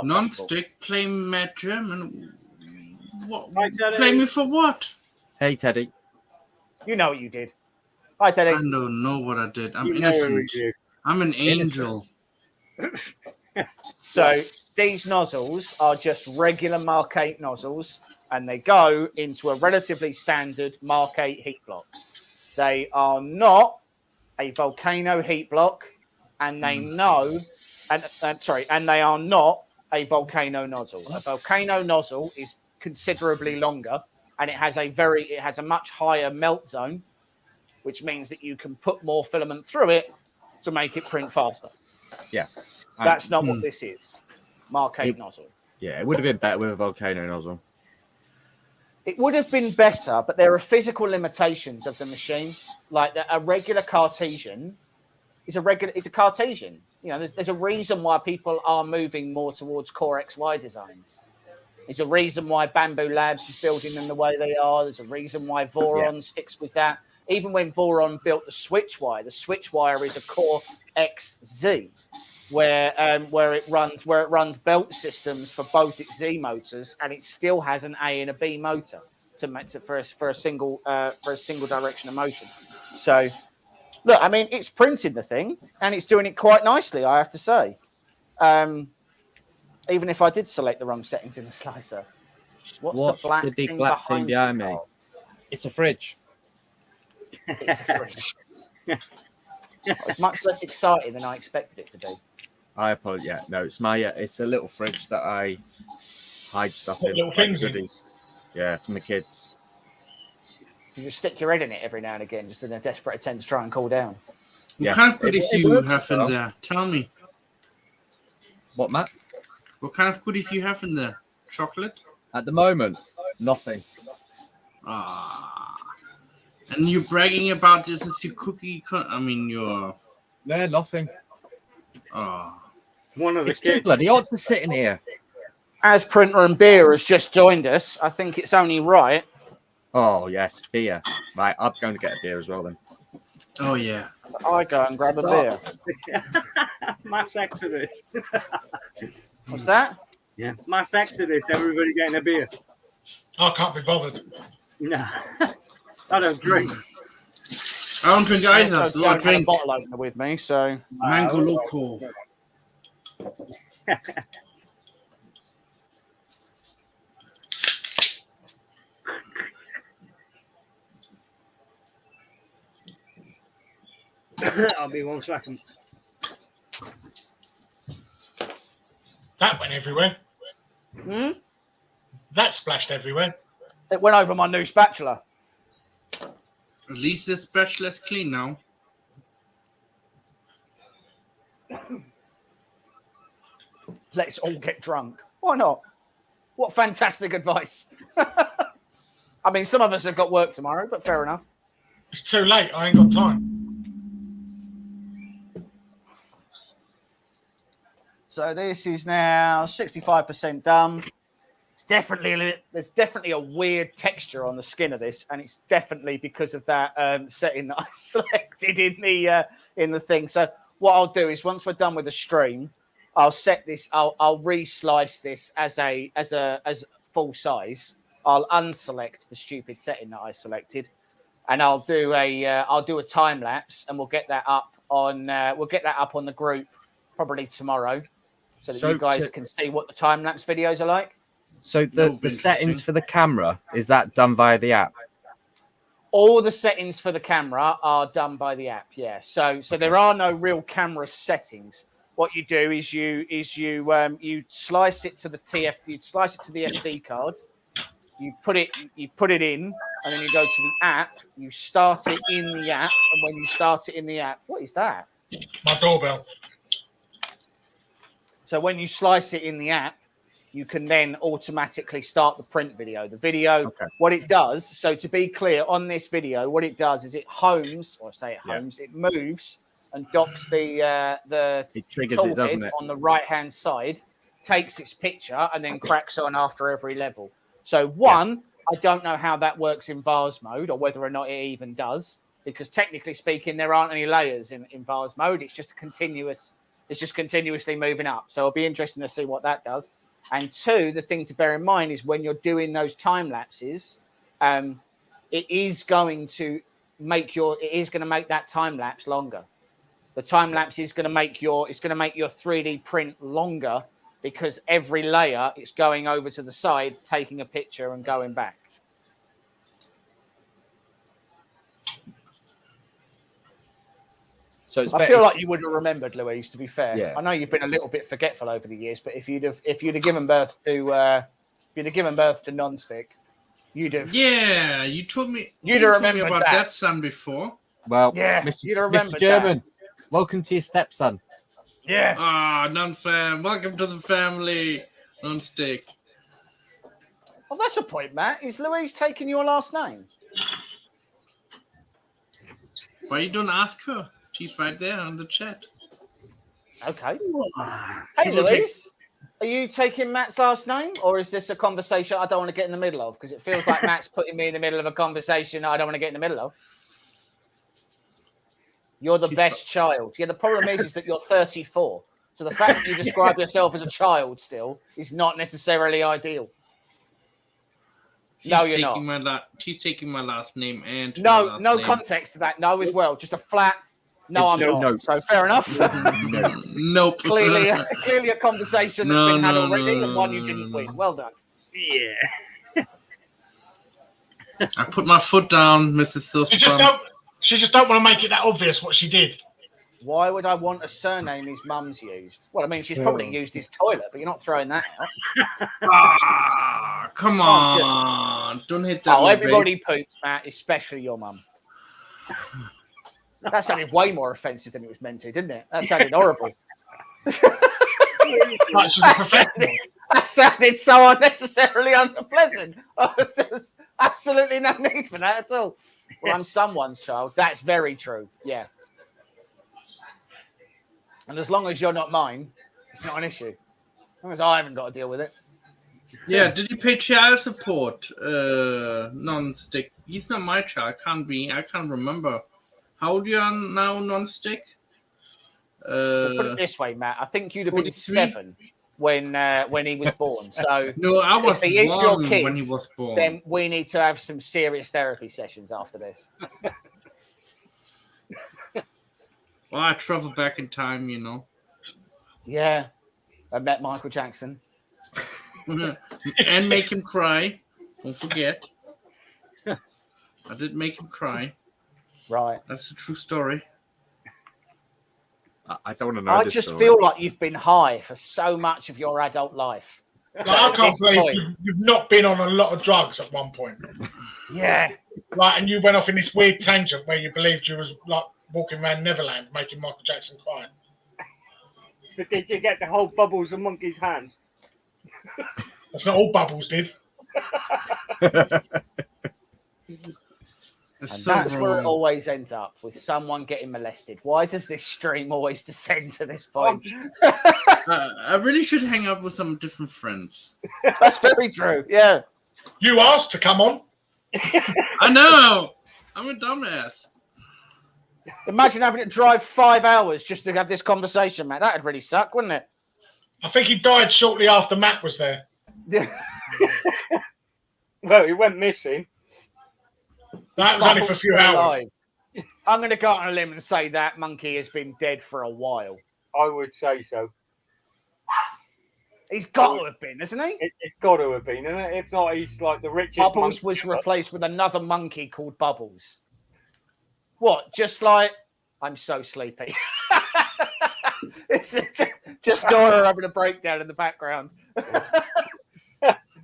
Speaker 6: Non-stick, play Mad German. What? Play me for what?
Speaker 3: Hey, Teddy.
Speaker 2: You know what you did. Hi, Teddy.
Speaker 6: I don't know what I did. I'm innocent. I'm an angel.
Speaker 2: So these nozzles are just regular Mark 8 nozzles, and they go into a relatively standard Mark 8 heat block. They are not a volcano heat block, and they know, and they are not a volcano nozzle. A volcano nozzle is considerably longer, and it has a much higher melt zone, which means that you can put more filament through it to make it print faster.
Speaker 3: Yeah,
Speaker 2: that's not what this is. Mark 8 nozzle.
Speaker 3: Yeah, it would have been better with a volcano nozzle.
Speaker 2: It would have been better, but there are physical limitations of the machine. Like a regular Cartesian is a Cartesian. You know, there's a reason why people are moving more towards Core XY designs. There's a reason why Bamboo Labs is building them the way they are. There's a reason why Voron sticks with that. Even when Voron built the Switchwire is a Core XZ, where it runs belt systems for both its Z motors, and it still has an A and a B motor for a single direction of motion. So, look, I mean, it's printing the thing, and it's doing it quite nicely, I have to say. Even if I did select the wrong settings in the slicer. What's the big black thing behind me?
Speaker 3: It's a fridge.
Speaker 2: It's a fridge. It's much less exciting than I expected it to be.
Speaker 3: I apologize. Yeah, no, it's a little fridge that I hide stuff in.
Speaker 5: Little things in.
Speaker 3: Yeah, from the kids.
Speaker 2: You just stick your head in it every now and again, just in a desperate attempt to try and cool down.
Speaker 6: What kind of goodies do you have in there? Tell me.
Speaker 3: What, Matt?
Speaker 6: What kind of goodies you have in there? Chocolate?
Speaker 3: At the moment, nothing.
Speaker 6: And you're bragging about this as your cookie.
Speaker 3: No, nothing.
Speaker 4: One of the
Speaker 3: it's too bloody hot to sit in here.
Speaker 2: As Printer and Beer has just joined us, I think it's only right.
Speaker 3: Oh, yes, beer. Right, I'm going to get a beer as well then.
Speaker 6: Oh, yeah.
Speaker 2: I go and grab a beer.
Speaker 4: Mass exodus.
Speaker 2: What's that?
Speaker 4: Yeah. Mass exodus. Everybody getting a beer.
Speaker 5: I can't be bothered.
Speaker 4: No. I don't drink.
Speaker 6: I don't drink either. I drink
Speaker 2: a bottle opener with me, so
Speaker 6: Mango Loco.
Speaker 4: I'll be 1 second.
Speaker 5: That went everywhere. That splashed everywhere.
Speaker 2: It went over my new spatula.
Speaker 6: At least the spatula's clean now.
Speaker 2: Let's all get drunk. Why not? What fantastic advice. I mean, some of us have got work tomorrow, but fair enough.
Speaker 5: It's too late. I ain't got time.
Speaker 2: So this is now 65% done. There's definitely a weird texture on the skin of this, and it's definitely because of that setting that I selected in the thing. So what I'll do is once we're done with the stream, I'll set this. I'll re-slice this as full size, I'll unselect the stupid setting that I selected, and I'll do a time lapse, and we'll get that up on the group probably tomorrow, so that you guys can see what the time lapse videos are like.
Speaker 3: So the settings for the camera, is that done via the app?
Speaker 2: All the settings for the camera are done by the app. Yeah. So there are no real camera settings. What you do is you slice it to the SD card. You put it in, and then you go to the app. You start it in the app, and when you start it in the app, what is that?
Speaker 5: My doorbell.
Speaker 2: So when you slice it in the app, you can then automatically start the print video. The video, what it does, so to be clear, on this video, what it does is it homes, it moves and docks it triggers it, doesn't it, on the right-hand side, takes its picture, and then cracks on after every level. So I don't know how that works in Vars mode, or whether or not it even does, because technically speaking, there aren't any layers in Vars mode. It's just continuously moving up. So it'll be interesting to see what that does. And two, the thing to bear in mind is when you're doing those time lapses, it is going to make that time lapse longer. The time lapse is going to make your 3D print longer, because every layer it's going over to the side, taking a picture and going back. So I feel like you would have remembered, Louise, to be fair. Yeah. I know you've been a little bit forgetful over the years, but if you'd have given birth to non-stick, you'd have.
Speaker 6: Yeah, you told me.
Speaker 2: You'd have remembered
Speaker 6: about that son before.
Speaker 3: Well,
Speaker 2: yeah,
Speaker 3: Mr. German, welcome to your stepson.
Speaker 2: Yeah.
Speaker 6: Non-fam, welcome to the family. Non-stick.
Speaker 2: Oh, that's a point, Matt. Is Louise taking your last name?
Speaker 6: Why you don't ask her? She's right there on the chat.
Speaker 2: Okay. Hey, Louise, are you taking Matt's last name, or is this a conversation I don't want to get in the middle of? Because it feels like Matt's putting me in the middle of a conversation I don't want to get in the middle of. You're the best child. Yeah, the problem is that you're 34. So the fact that you describe yourself as a child still is not necessarily ideal. No, you're not.
Speaker 6: She's taking my last name and
Speaker 2: no context to that. No, as well. Just a flat. No, I'm not. No. So fair enough.
Speaker 6: Nope.
Speaker 2: Clearly a conversation that's been had already, and one you didn't win. Well done.
Speaker 4: Yeah.
Speaker 6: I put my foot down, Mrs. Silverman.
Speaker 5: She just don't want to make it that obvious what she did.
Speaker 2: Why would I want a surname his mum's used? Well, I mean, she's probably used his toilet, but you're not throwing that out.
Speaker 6: Come on. Don't hit that.
Speaker 2: Oh, everybody poops, Matt, especially your mum. That sounded way more offensive than it was meant to, didn't it? That sounded horrible. That sounded so unnecessarily unpleasant. There's absolutely no need for that at all. Well, I'm someone's child. That's very true. Yeah. And as long as you're not mine, it's not an issue. As long as I haven't got to deal with it.
Speaker 6: Yeah, did you pay child support? Non-stick. He's not my child. I can't remember. How old are you now, non-stick?
Speaker 2: Well, put it this way, Matt. I think you'd have 43? Been 7 when he was born. So
Speaker 6: no, I was born when he was born.
Speaker 2: Then we need to have some serious therapy sessions after this.
Speaker 6: Well, I travel back in time, you know.
Speaker 2: Yeah, I met Michael Jackson.
Speaker 6: And make him cry. Don't forget. I did make him cry.
Speaker 2: Right.
Speaker 6: That's the true story.
Speaker 3: I don't want to know.
Speaker 2: I just feel like you've been high for so much of your adult life.
Speaker 5: Like, I can't believe you've not been on a lot of drugs at one point.
Speaker 2: Yeah.
Speaker 5: Like, and you went off in this weird tangent where you believed you was like walking around Neverland making Michael Jackson cry.
Speaker 4: But did you get to hold Bubbles and Monkey's hand?
Speaker 5: That's not all Bubbles did.
Speaker 2: And that's where it always ends up, with someone getting molested. Why does this stream always descend to this point?
Speaker 6: I really should hang out with some different friends.
Speaker 2: That's very true, yeah.
Speaker 5: You asked to come on.
Speaker 6: I know. I'm a dumbass.
Speaker 2: Imagine having to drive 5 hours just to have this conversation, man. That'd really suck, wouldn't it?
Speaker 5: I think he died shortly after Matt was there.
Speaker 2: Yeah.
Speaker 4: Well, he went missing.
Speaker 5: That was only for a few hours.
Speaker 2: I'm going to go on a limb and say that monkey has been dead for a while.
Speaker 4: I would say so.
Speaker 2: He's got to have been, hasn't he?
Speaker 4: It's got to have been, isn't it? If not, he's like the richest.
Speaker 2: Bubbles was replaced with another monkey called Bubbles. What? Just like I'm so sleepy. It's just Dora having a breakdown in the background.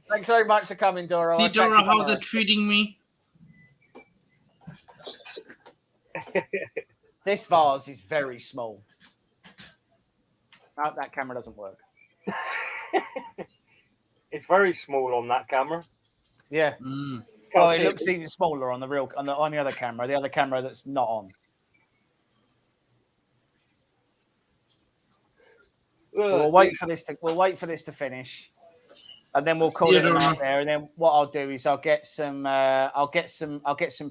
Speaker 2: Thanks very much for coming, Dora.
Speaker 6: See, Dora, how they're treating me.
Speaker 2: This vase is very small. Oh, that camera doesn't work.
Speaker 4: It's very small on that camera.
Speaker 2: Yeah. Well, it looks even smaller on the other camera. The other camera that's not on. We'll wait for this to finish, and then we'll call it a night there. And then what I'll do is I'll get some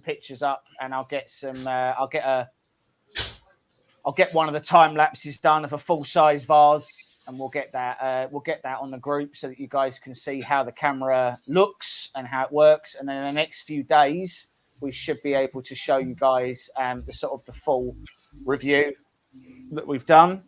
Speaker 2: pictures up, and I'll get one of the time lapses done of a full size vase, and we'll get that on the group so that you guys can see how the camera looks and how it works. And then in the next few days, we should be able to show you guys the full review that we've done.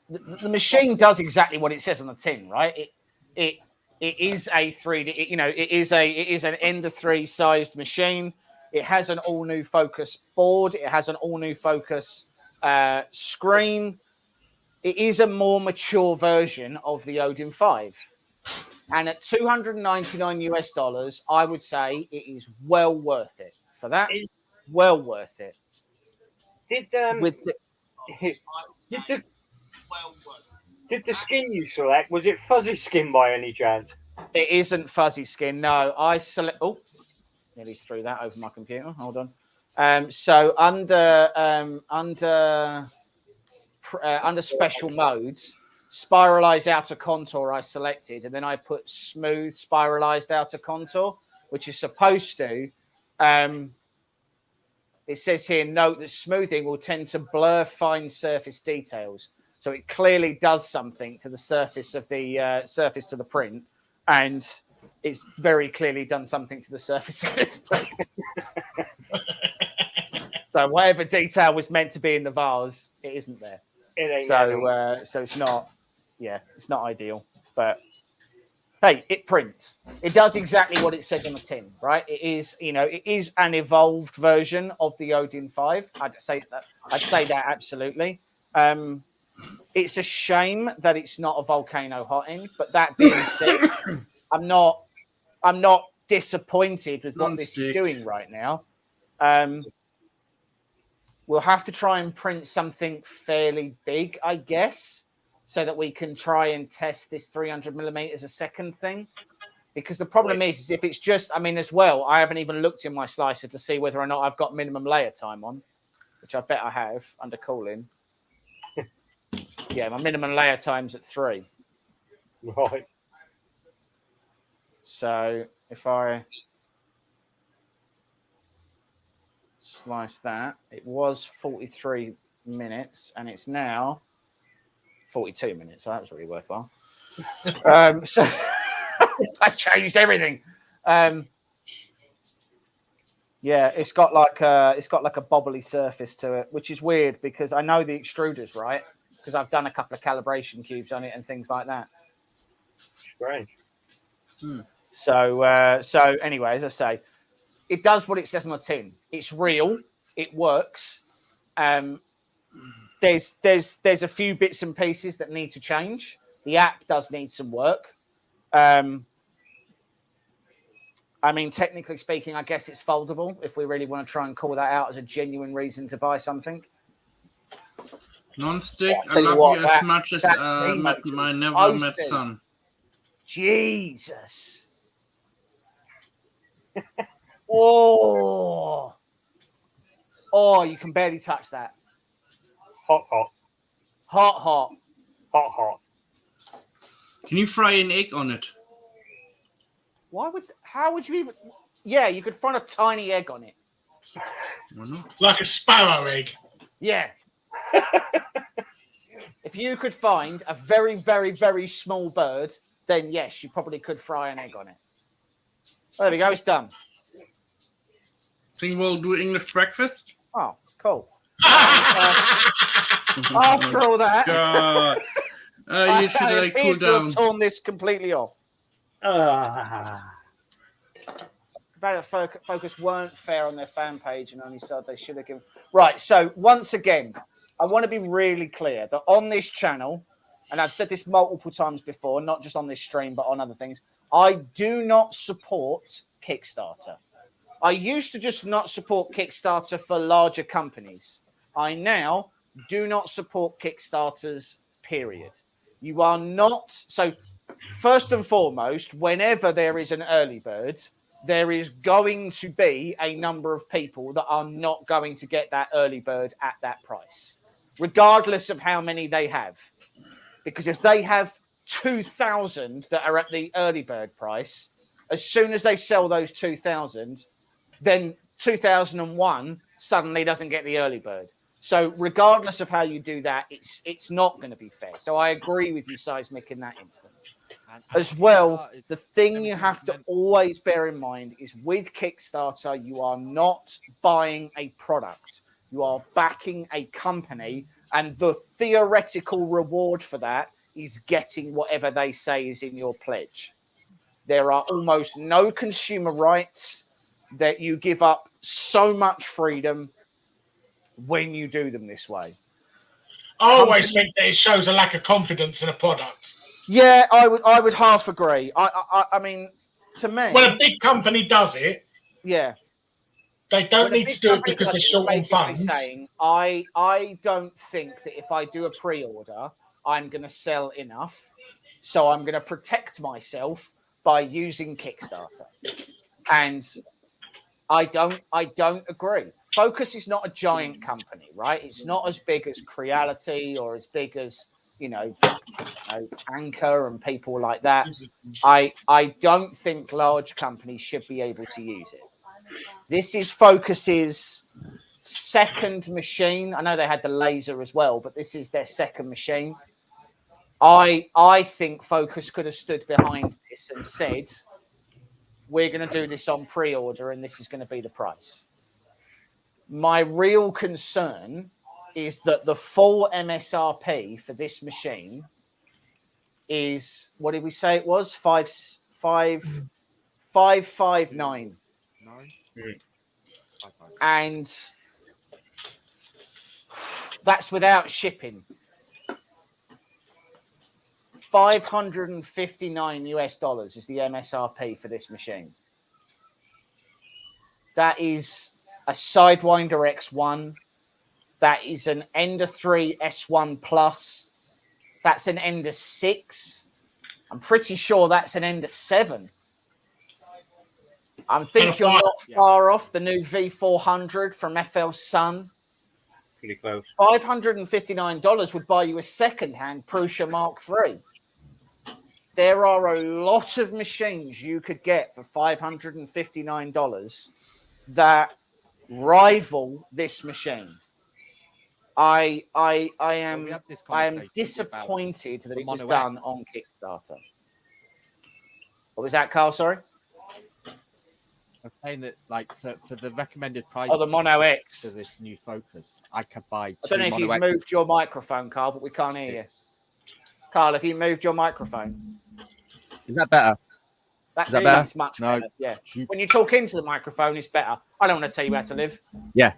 Speaker 2: The machine does exactly what it says on the tin, right? It is a 3D. It is an Ender 3 sized machine. It has an all new Focus board. It has an all new Focus screen. It is a more mature version of the Odin 5, and at $299 I would say it is well worth it for that. Well worth it.
Speaker 4: Did the skin you select, was it fuzzy skin by any chance?
Speaker 2: It isn't fuzzy skin. No, I select. Oh, nearly threw that over my computer. Hold on. So under special modes, spiralized outer contour I selected, and then I put smooth spiralized outer contour, which is supposed to. It says here, note that smoothing will tend to blur fine surface details. So it clearly does something to the surface of the print, and it's very clearly done something to the surface of this print. So whatever detail was meant to be in the vase, it isn't there. So it's not, it's not ideal. But hey, it prints. It does exactly what it says on the tin, right? It is an evolved version of the Odin 5. I'd say that absolutely. It's a shame that it's not a volcano hot end, but that being said, I'm not disappointed with what this is doing right now. We'll have to try and print something fairly big, I guess, so that we can try and test this 300 millimeters a second thing. Because the problem is if it's just, as well, I haven't even looked in my slicer to see whether or not I've got minimum layer time on, which I bet I have under cooling. Yeah, my minimum layer time's at 3.
Speaker 4: Right.
Speaker 2: So if I slice that, it was 43 minutes and it's now 42 minutes. So that was really worthwhile. So that's changed everything. Yeah, it's got like a bobbly surface to it, which is weird because I know the extruders, right? Because I've done a couple of calibration cubes on it and things like that.
Speaker 4: Strange.
Speaker 2: So anyway, as I say, it does what it says on the tin. It's real. It works. There's a few bits and pieces that need to change. The app does need some work. Technically speaking, I guess it's foldable if we really want to try and call that out as a genuine reason to buy something.
Speaker 6: Non-stick, I love you as much as my never met son.
Speaker 2: Jesus. Oh, you can barely touch that.
Speaker 4: Hot.
Speaker 6: Can you fry an egg on it?
Speaker 2: How would you even? Yeah, you could fry a tiny egg on it.
Speaker 5: Like a sparrow egg.
Speaker 2: Yeah. If you could find a very, very, very small bird, then yes, you probably could fry an egg on it. There we go. It's done.
Speaker 6: Think we'll do English breakfast?
Speaker 2: Oh, cool. After all that,
Speaker 6: God. You should
Speaker 2: I appear
Speaker 6: cool
Speaker 2: to have
Speaker 6: down.
Speaker 2: torn this completely off.
Speaker 4: Ah.
Speaker 2: About Focus weren't fair on their fan page and only said they should have given. Right. So once again, I want to be really clear that on this channel, and I've said this multiple times before, not just on this stream, but on other things, I do not support Kickstarter. I used to just not support Kickstarter for larger companies. I now do not support Kickstarters, period. You are not. So first and foremost, whenever there is an early bird, there is going to be a number of people that are not going to get that early bird at that price, regardless of how many they have. Because if they have 2,000 that are at the early bird price, as soon as they sell those 2,000, then 2001 suddenly doesn't get the early bird. So regardless of how you do that, it's not going to be fair. So I agree with you, Seismic, in that instance. As well, the thing you have to always bear in mind is with Kickstarter, you are not buying a product. You are backing a company, and the theoretical reward for that is getting whatever they say is in your pledge. There are almost no consumer rights, that you give up so much freedom when you do them this way.
Speaker 5: I always think that it shows a lack of confidence in a product.
Speaker 2: Yeah, I would half agree. I mean, to me,
Speaker 5: when a big company does it,
Speaker 2: yeah,
Speaker 5: they don't need to do it because they're short on funds.
Speaker 2: Saying, I don't think that if I do a pre-order, I'm going to sell enough, so I'm going to protect myself by using Kickstarter, and I don't agree. Focus is not a giant company, right? It's not as big as Creality or as big as Anchor and people like that. I don't think large companies should be able to use it. This is Focus's second machine. I know they had the laser as well, but this is their second machine. I think Focus could have stood behind this and said, we're going to do this on pre-order and this is going to be the price. My real concern is that the full MSRP for this machine is, what did we say it was? 559. And that's without shipping. $559 is the MSRP for this machine. That is a Sidewinder X1. That is an Ender 3 S1 Plus. That's an Ender 6. I'm pretty sure that's an Ender 7. I think you're not far off the new V400 from FL Sun.
Speaker 4: Pretty close.
Speaker 2: $559 would buy you a second-hand Prusa Mark III. There are a lot of machines you could get for $559 that rival this machine. I am disappointed that it was done on Kickstarter. What was that, Carl? Sorry.
Speaker 3: I'm saying that, like, for the recommended price.
Speaker 2: Oh, the Mono X
Speaker 3: for this new Focus, I could buy.
Speaker 2: I don't know if you've moved your microphone, Carl, but we can't hear you. Carl, have you moved your microphone?
Speaker 3: Is that better?
Speaker 2: That's much better. Yeah. When you talk into the microphone, it's better. I don't want to tell you how to live.
Speaker 3: Yeah.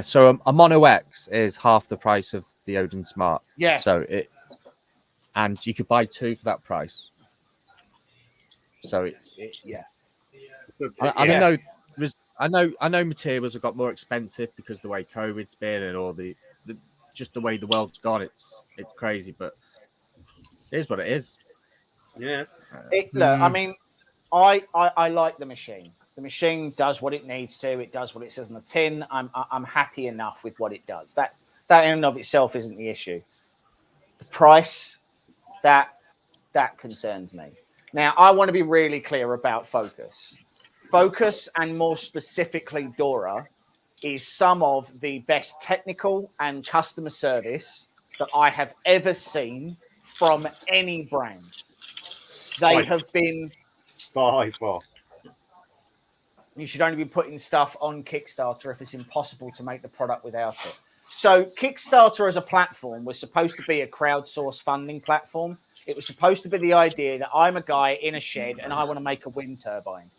Speaker 3: So a Mono X is half the price of the Odin Smart.
Speaker 2: Yeah.
Speaker 3: So and you could buy two for that price. So I know materials have got more expensive because of the way COVID's been and all the just the way the world's gone. It's crazy, but it is what it is.
Speaker 4: Yeah.
Speaker 2: Look, I mean, I like the machine. The machine does what it needs to. It does what it says on the tin. I'm happy enough with what it does. That in and of itself isn't the issue. The price, that concerns me. Now, I want to be really clear about Focus. Focus, and more specifically Dora, is some of the best technical and customer service that I have ever seen from any brand. They have been
Speaker 4: by far.
Speaker 2: You should only be putting stuff on Kickstarter if it's impossible to make the product without it. So Kickstarter as a platform was supposed to be a crowdsourced funding platform. It was supposed to be the idea that I'm a guy in a shed and I want to make a wind turbine.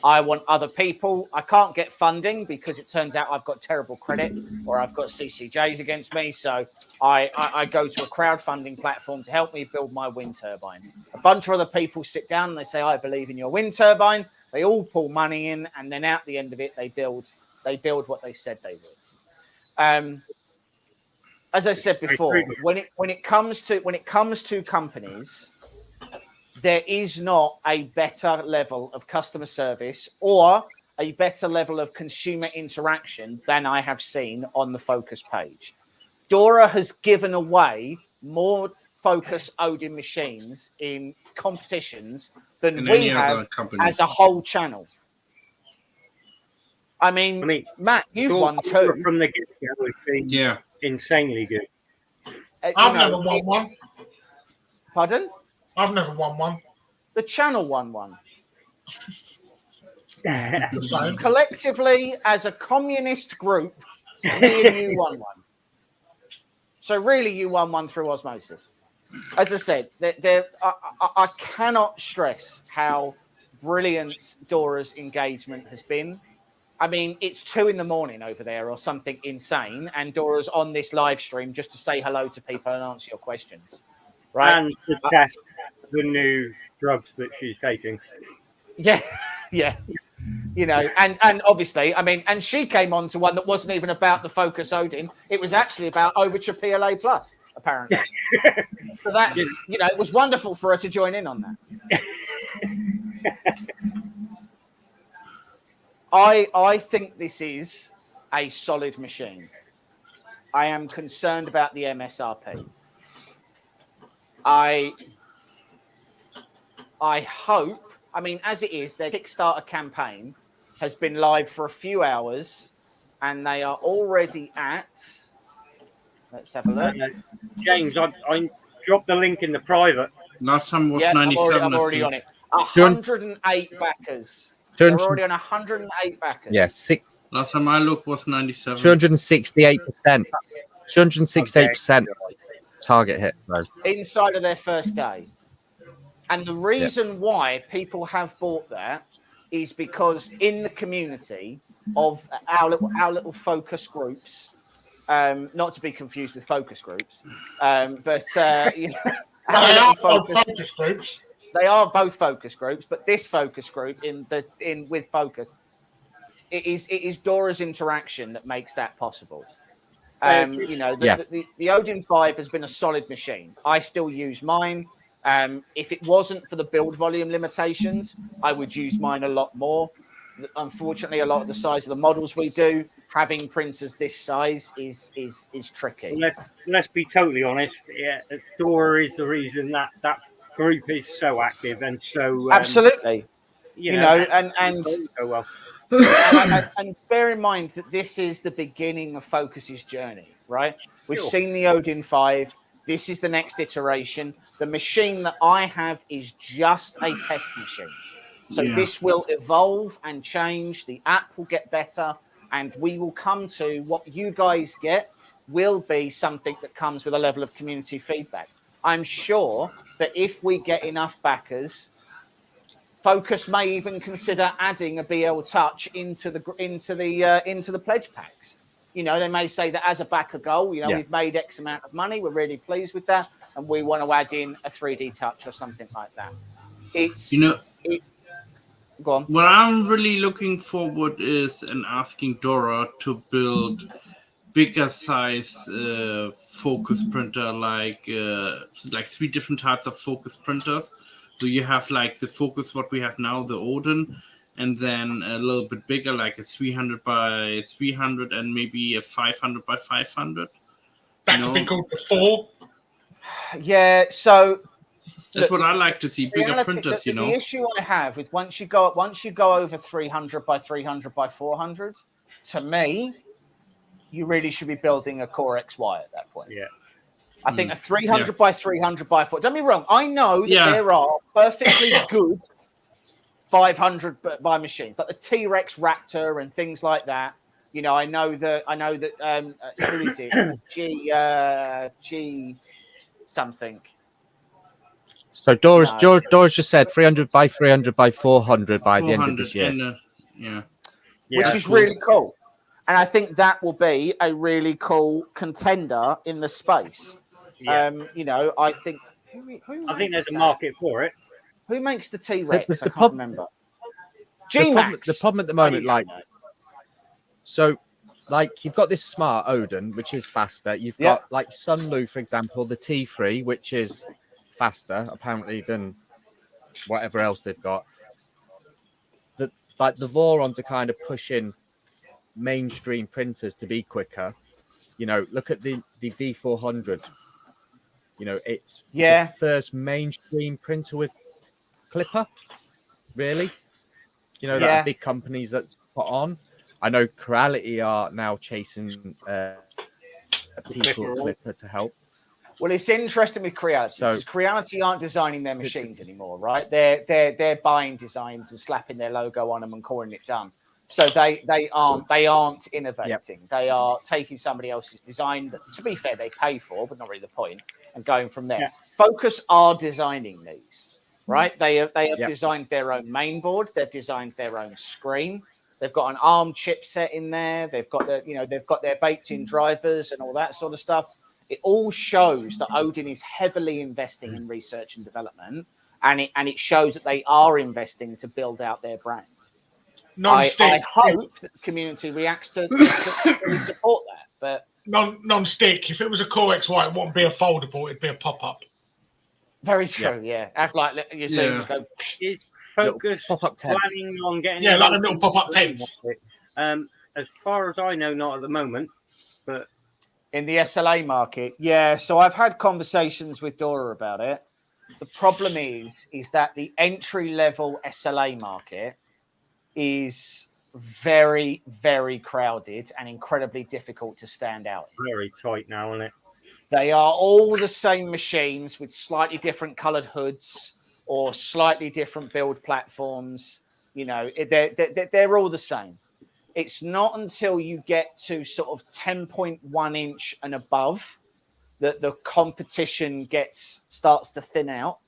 Speaker 2: I want other people. I can't get funding because it turns out I've got terrible credit or I've got CCJs against me. So I go to a crowdfunding platform to help me build my wind turbine. A bunch of other people sit down and they say, I believe in your wind turbine. They all pull money in, and then at the end of it, they build what they said they would. As I said before, when it comes to companies, there is not a better level of customer service or a better level of consumer interaction than I have seen on the Fokoos page. Dora has given away more Fokoos Odin machines in competitions than we have as a whole channel. I mean, Matt, you've won two.
Speaker 4: From the get-go has been insanely good.
Speaker 5: I've never won one.
Speaker 2: Pardon?
Speaker 5: I've never won one.
Speaker 2: The channel won one. Collectively, as a communist group, me and you won one. So really, you won one through osmosis. As I said, I cannot stress how brilliant Dora's engagement has been. I mean, it's 2 a.m. over there or something insane, and Dora's on this live stream just to say hello to people and answer your questions, right?
Speaker 4: And to test the new drugs that she's taking.
Speaker 2: Yeah, yeah. You know, and obviously, I mean, and she came on to one that wasn't even about the Fokoos Odin. It was actually about Overture PLA Plus, apparently. So that's, you know, it was wonderful for her to join in on that. I think this is a solid machine. I am concerned about the MSRP. I hope, I mean, as it is, their Kickstarter campaign has been live for a few hours, and they are already at. Let's have a look.
Speaker 4: James, I dropped the link in the private.
Speaker 6: Last time was 97.
Speaker 2: I'm already on it. 108 backers. They're already on 108 backers.
Speaker 3: Yeah,
Speaker 6: last time I looked was 97.
Speaker 3: 268%. 268% target hit, though.
Speaker 2: Inside of their first day. And the reason why people have bought that is because in the community of our little focus groups, not to be confused with focus groups, but you know, our focus
Speaker 5: groups.
Speaker 2: They are both focus groups, but this focus group with Fokoos, it is Dora's interaction that makes that possible. You know, the Odin 5 has been a solid machine. I still use mine. If it wasn't for the build volume limitations, I would use mine a lot more. Unfortunately, a lot of the size of the models we do, having printers this size is tricky.
Speaker 4: Let's be totally honest. Yeah, Dora is the reason that group is so active and so
Speaker 2: absolutely. You know, and
Speaker 4: well.
Speaker 2: and bear in mind that this is the beginning of Fokoos's journey, right? We've seen the Odin 5. This is the next iteration. The machine that I have is just a test machine. So this will evolve and change. The app will get better, and we will come to what you guys get will be something that comes with a level of community feedback. I'm sure that if we get enough backers, Fokoos may even consider adding a BL Touch into the pledge packs. You know, they may say that as a backer goal, you know, we've made X amount of money, we're really pleased with that, and we want to add in a 3D touch or something like that. Go on.
Speaker 6: What I'm really looking forward is and asking Dora to build bigger size Fokoos printer, like 3 different types of Fokoos printers. So you have like the Fokoos what we have now, the Odin, and then a little bit bigger, like a 300 by 300 and maybe a 500 by 500.
Speaker 5: That could be called the 4.
Speaker 2: Yeah, so
Speaker 6: that's what I like to see, bigger printers, you know.
Speaker 2: The issue I have with once you go over 300 by 300 by 400, to me, you really should be building a Core XY at that point.
Speaker 4: Yeah.
Speaker 2: I think a 300 by 300 by 4. Don't be wrong. I know that there are perfectly good 500 by machines, like the T-Rex Raptor and things like that. You know, I know that. Who is it? G something.
Speaker 3: So Doris just said 300 by 300 by 400 by the end of this year.
Speaker 2: Which is cool. Really cool. And I think that will be a really cool contender in the space.
Speaker 4: Yeah.
Speaker 2: You know, I think.
Speaker 4: I think there's a market for it.
Speaker 2: Who makes the T-Rex? I can't remember.
Speaker 3: G-Max. The problem at the moment, so, you've got this smart Odin, which is faster. You've got Sunlu, for example, the T3, which is faster apparently than whatever else they've got. The Vorons are kind of pushing mainstream printers to be quicker. You know, look at the V400. You know, it's the first mainstream printer with Clipper, really. You know, that big companies that's put on. I know Creality are now chasing a people Clipper to help.
Speaker 2: Well, it's interesting with Creality because Creality aren't designing their machines anymore, right? They're buying designs and slapping their logo on them and calling it done. So they aren't innovating. Yep. They are taking somebody else's design that, to be fair, they pay for, but not really the point, and going from there. Yeah. Focus are designing these, right? They have designed their own main board. They've designed their own screen. They've got an ARM chipset in there. They've got their baked-in drivers and all that sort of stuff. It all shows that Odin is heavily investing in research and development, and it shows that they are investing to build out their brand. I hope that the community reacts to really support that. But
Speaker 5: non-stick. If it was a Core XY, it wouldn't be a foldable. It'd be a pop-up.
Speaker 2: Very true. Yeah. Act like you say. Yeah.
Speaker 4: Is Fokoos planning on getting?
Speaker 5: Yeah, like a little pop-up Temps.
Speaker 4: As far as I know, not at the moment. But
Speaker 2: in the SLA market, yeah. So I've had conversations with Dora about it. The problem is that the entry-level SLA market is very, very crowded and incredibly difficult to stand out in.
Speaker 4: Very tight now, isn't it?
Speaker 2: They are all the same machines with slightly different colored hoods or slightly different build platforms. You know, they're all the same. It's not until you get to sort of 10.1 inch and above that the competition starts to thin out.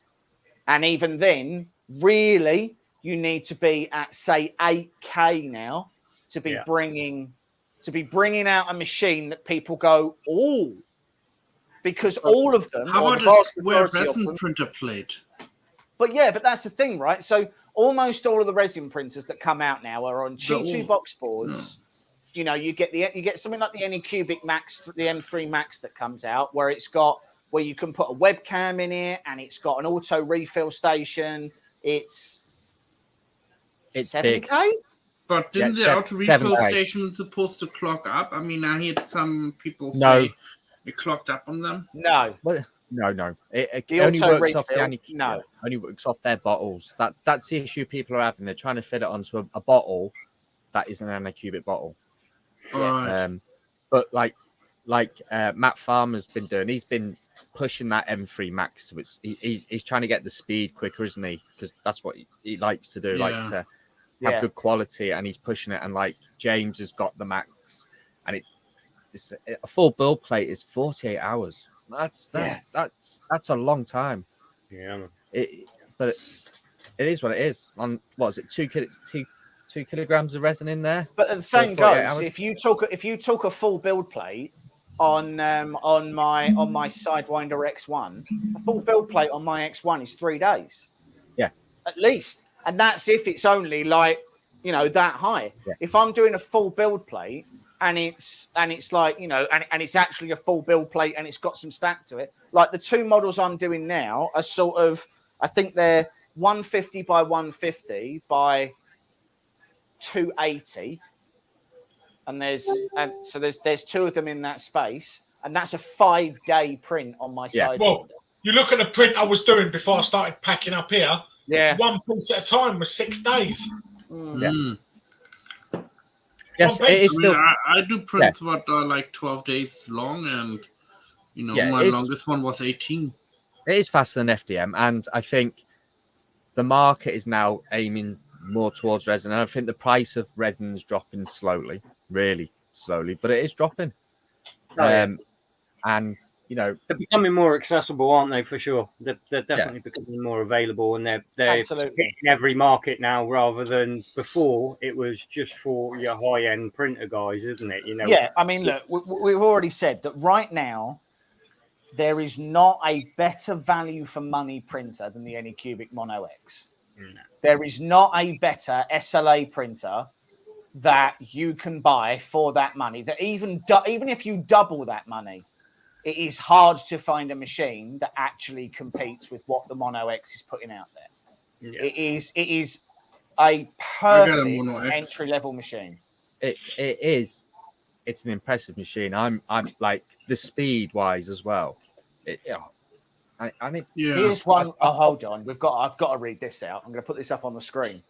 Speaker 2: And even then, really, you need to be at, say, 8K now to be bringing out a machine that people go, oh, because all of them.
Speaker 6: How about a square resin printer plate?
Speaker 2: But that's the thing, right? So almost all of the resin printers that come out now are on G2 box boards. Yeah. You know, you get something like the Anycubic Max, the M3 Max that comes out, where you can put a webcam in it, and it's got an auto refill station. It's 7K?
Speaker 3: Big.
Speaker 6: But didn't the auto refill station supposed to clock up? I mean, I heard some people say it clocked up on them.
Speaker 2: No.
Speaker 3: No. It only works off only works off their bottles. That's the issue people are having. They're trying to fit it onto a bottle that isn't an Anycubic bottle.
Speaker 6: Right.
Speaker 3: But like Matt Farmer's been doing, he's been pushing that M3 Max to its. He's trying to get the speed quicker, isn't he? Because that's what he likes to do, like to have good quality, and he's pushing it. And like James has got the Max, and it's a full build plate is 48 hours. That's a long time.
Speaker 4: Yeah.
Speaker 3: But it is what it is. On what is it? 2 kilograms of resin in there.
Speaker 2: But the same goes. If you took a full build plate on my Sidewinder X1, a full build plate on my X1 is 3 days.
Speaker 3: Yeah.
Speaker 2: At least, and that's if it's only like that high. Yeah. If I'm doing a full build plate. And it's like, and it's actually a full build plate and it's got some stack to it. Like the two models I'm doing now are sort of, I think they're 150 by 150 by 280. And there's two of them in that space. And that's a 5-day print on my side.
Speaker 5: Well, you look at the print I was doing before I started packing up here.
Speaker 2: Yeah.
Speaker 5: One piece at a time was 6 days.
Speaker 3: Yeah. Yes, it is still.
Speaker 6: I do prints what are like 12 days long, and You know,
Speaker 3: Yeah,
Speaker 6: my
Speaker 3: it's-
Speaker 6: longest one was 18.
Speaker 3: It is faster than FDM, and I think the market is now aiming more towards resin. And I think the price of resin is dropping slowly, really slowly, but it is dropping.
Speaker 4: Oh, yeah.
Speaker 3: And you know,
Speaker 4: They're becoming more accessible, aren't they? For sure, they're definitely becoming more available, and they're
Speaker 2: Absolutely.
Speaker 4: hitting every market now, rather than before. It was just for your high-end printer guys, isn't it? You know.
Speaker 2: Yeah, I mean, look, we've already said that right now there is not a better value for money printer than the Anycubic Mono X.
Speaker 4: No.
Speaker 2: There is not a better SLA printer that you can buy for that money. That even if you double that money, it is hard to find a machine that actually competes with what the Mono X is putting out there.
Speaker 4: Yeah.
Speaker 2: It is a
Speaker 6: got a
Speaker 2: perfect
Speaker 6: Mono X.
Speaker 2: entry level machine.
Speaker 3: it is. It's an impressive machine. I'm like the speed wise as well. I mean,
Speaker 6: Yeah.
Speaker 2: Here's one. Oh, hold on. I've got to read this out. I'm going to put this up on the screen.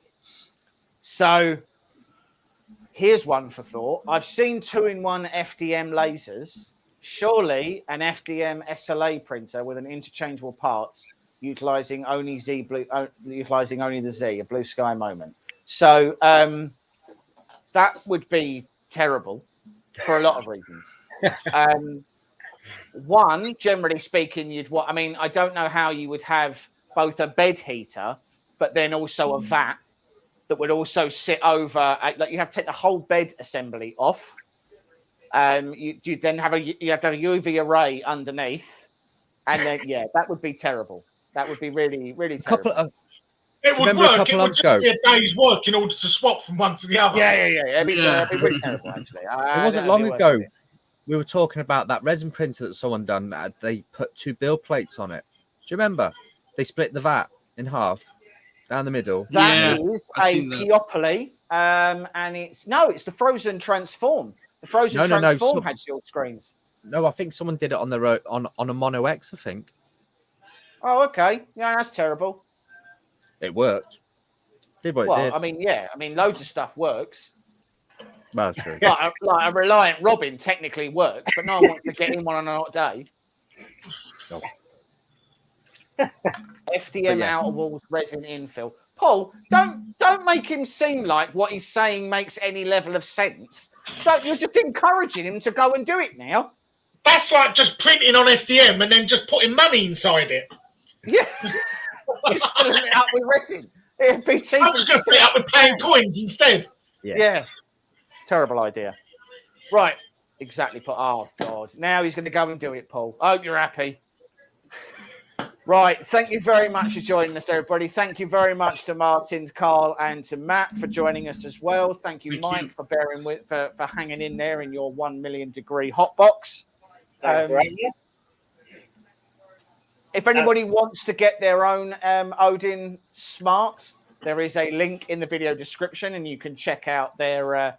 Speaker 2: So here's one for thought. I've seen 2-in-1 FDM lasers. Surely an FDM SLA printer with an interchangeable parts, utilizing only the Z, a blue sky moment. So that would be terrible for a lot of reasons. One, generally speaking, I don't know how you would have both a bed heater, but then also a vat that would also sit over. Like you have to take the whole bed assembly off. You then have a UV array underneath, and then that would be terrible. That would be really, really terrible.
Speaker 5: It would
Speaker 3: remember a
Speaker 5: work.
Speaker 3: couple
Speaker 5: It would
Speaker 3: months
Speaker 5: just
Speaker 3: ago?
Speaker 5: be a day's work in order to swap from one to the other.
Speaker 2: Yeah. It'd be really terrible, actually.
Speaker 3: It wasn't long ago. We were talking about that resin printer that someone done. That they put 2 build plates on it. Do you remember? They split the vat in half down the middle.
Speaker 2: That is
Speaker 6: I've
Speaker 2: a
Speaker 6: seen that.
Speaker 2: Piopoly, and it's the Frozen Transform. The Frozen Transform had dual screens.
Speaker 3: No, I think someone did it on their on a Mono X. I think
Speaker 2: Oh, okay. Yeah, that's terrible.
Speaker 3: it worked. Did what it did.
Speaker 2: I mean, loads of stuff works.
Speaker 3: Well, true.
Speaker 2: Like a Reliant Robin technically works, but no one wants to get in one on a hot day.
Speaker 3: No.
Speaker 2: FDM outer walls resin infill. Paul, don't make him seem like what he's saying makes any level of sense. You're just encouraging him to go and do it now.
Speaker 5: That's like just printing on FDM and then just putting money inside it.
Speaker 2: Yeah, just filling it up with resin. It'd be cheaper.
Speaker 5: I'm just going to fill it up with paying coins instead.
Speaker 2: Yeah. Terrible idea. Right. Exactly. Oh, God. Now he's going to go and do it, Paul. I hope you're happy. Right. Thank you very much for joining us, everybody. Thank you very much to Martin, Carl, and to Matt for joining us as well. Thank you, Mike, for bearing with, for hanging in there in your 1 million degree hot box. If anybody wants to get their own Odin Smart, there is a link in the video description, and you can check out their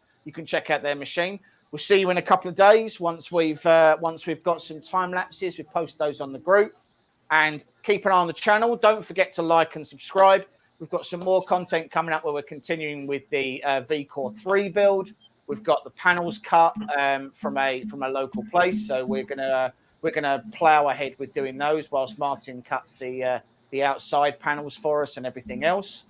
Speaker 2: machine. We'll see you in a couple of days once we've got some time lapses. We post those on the group, and keep an eye on the channel. Don't forget to like and subscribe. We've got some more content coming up where we're continuing with the VCore 3 build. We've got the panels cut from a local place, so we're gonna plow ahead with doing those whilst Martin cuts the outside panels for us and everything else.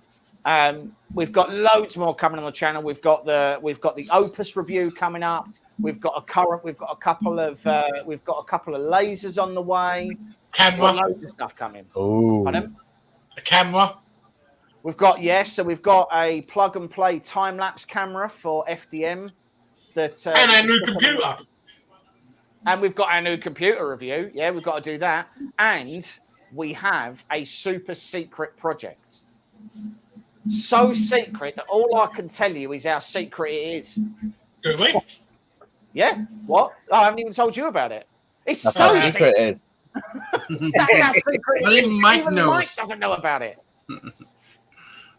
Speaker 2: We've got loads more coming on the channel. We've got the Opus review coming up. We've got a couple of lasers on the way.
Speaker 5: Camera.
Speaker 2: Loads of stuff coming.
Speaker 3: Oh,
Speaker 5: A camera.
Speaker 2: We've got a plug and play time lapse camera for FDM.
Speaker 5: And a new computer.
Speaker 2: And we've got our new computer review. Yeah, we've got to do that. And we have a super secret project. So secret that all I can tell you is how secret it is.
Speaker 5: Do we?
Speaker 2: Yeah. What? I haven't even told you about it. It's
Speaker 3: that's
Speaker 2: so
Speaker 3: how secret it is.
Speaker 2: That's how secret it
Speaker 6: I think
Speaker 2: is.
Speaker 6: Mike
Speaker 2: Even
Speaker 6: knows.
Speaker 2: Mike doesn't know about it.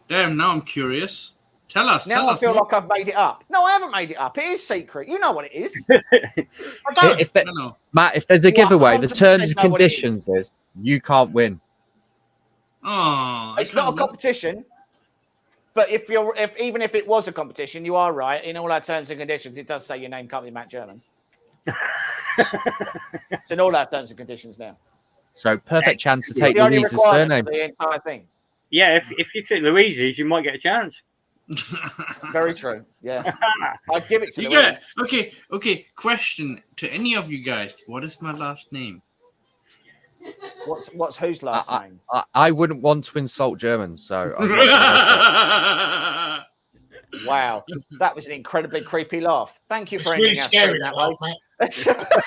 Speaker 6: Damn, now I'm curious. Tell us.
Speaker 2: Now I feel
Speaker 6: more.
Speaker 2: like I've made it up. No, I haven't made it up. It is secret. You know what it is. I don't.
Speaker 3: If
Speaker 6: I don't know.
Speaker 3: Matt, if there's a giveaway, the
Speaker 2: 100%
Speaker 3: terms and
Speaker 2: know what it
Speaker 3: conditions is you can't win.
Speaker 6: Oh,
Speaker 2: It's not a competition. But even if it was a competition, you are right. In all our terms and conditions, it does say your name can't be Matt German. It's in all our terms and conditions now.
Speaker 3: So perfect chance to take
Speaker 2: The only
Speaker 3: Louise's
Speaker 2: requirement
Speaker 3: surname.
Speaker 2: for the entire thing.
Speaker 4: Yeah, if you took Louise's, you might get a chance.
Speaker 2: Very true. Yeah, I'd give it to
Speaker 6: You
Speaker 2: Louise.
Speaker 6: got okay. Question to any of you guys: what is my last name?
Speaker 2: What's whose last name?
Speaker 3: I wouldn't want to insult Germans, so. I'm not gonna
Speaker 2: Wow, that was an incredibly creepy laugh. Thank you
Speaker 5: It's
Speaker 2: for
Speaker 5: really
Speaker 2: ending our
Speaker 5: scary,
Speaker 2: stream
Speaker 5: that
Speaker 2: that
Speaker 5: laugh,
Speaker 2: way.
Speaker 5: mate.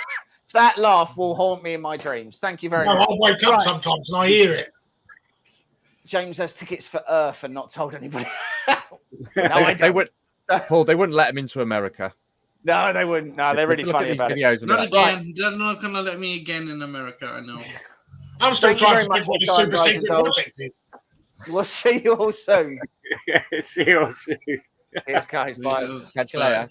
Speaker 2: That laugh will haunt me in my dreams. Thank you very
Speaker 5: No,
Speaker 2: much.
Speaker 5: I wake up
Speaker 2: Right.
Speaker 5: sometimes and I hear it.
Speaker 2: James has tickets for Earth and not told anybody. No, I
Speaker 3: they
Speaker 2: don't.
Speaker 3: would, Paul. They wouldn't let him into America.
Speaker 2: No, they wouldn't. No, they're really
Speaker 3: Look
Speaker 2: funny
Speaker 3: at these
Speaker 2: about it.
Speaker 3: videos.
Speaker 6: Not
Speaker 3: And be like,
Speaker 6: again. They're not gonna let me again in America. I know.
Speaker 5: I'm still
Speaker 2: Thank you
Speaker 5: trying
Speaker 2: very
Speaker 5: to
Speaker 2: much
Speaker 5: think what
Speaker 2: for
Speaker 5: this
Speaker 2: your
Speaker 5: super
Speaker 2: time, guys
Speaker 5: secret
Speaker 2: and dolls.
Speaker 5: project is.
Speaker 2: We'll see you all soon.
Speaker 4: See you all soon.
Speaker 2: Cheers, guys. Bye.
Speaker 3: Catch you later.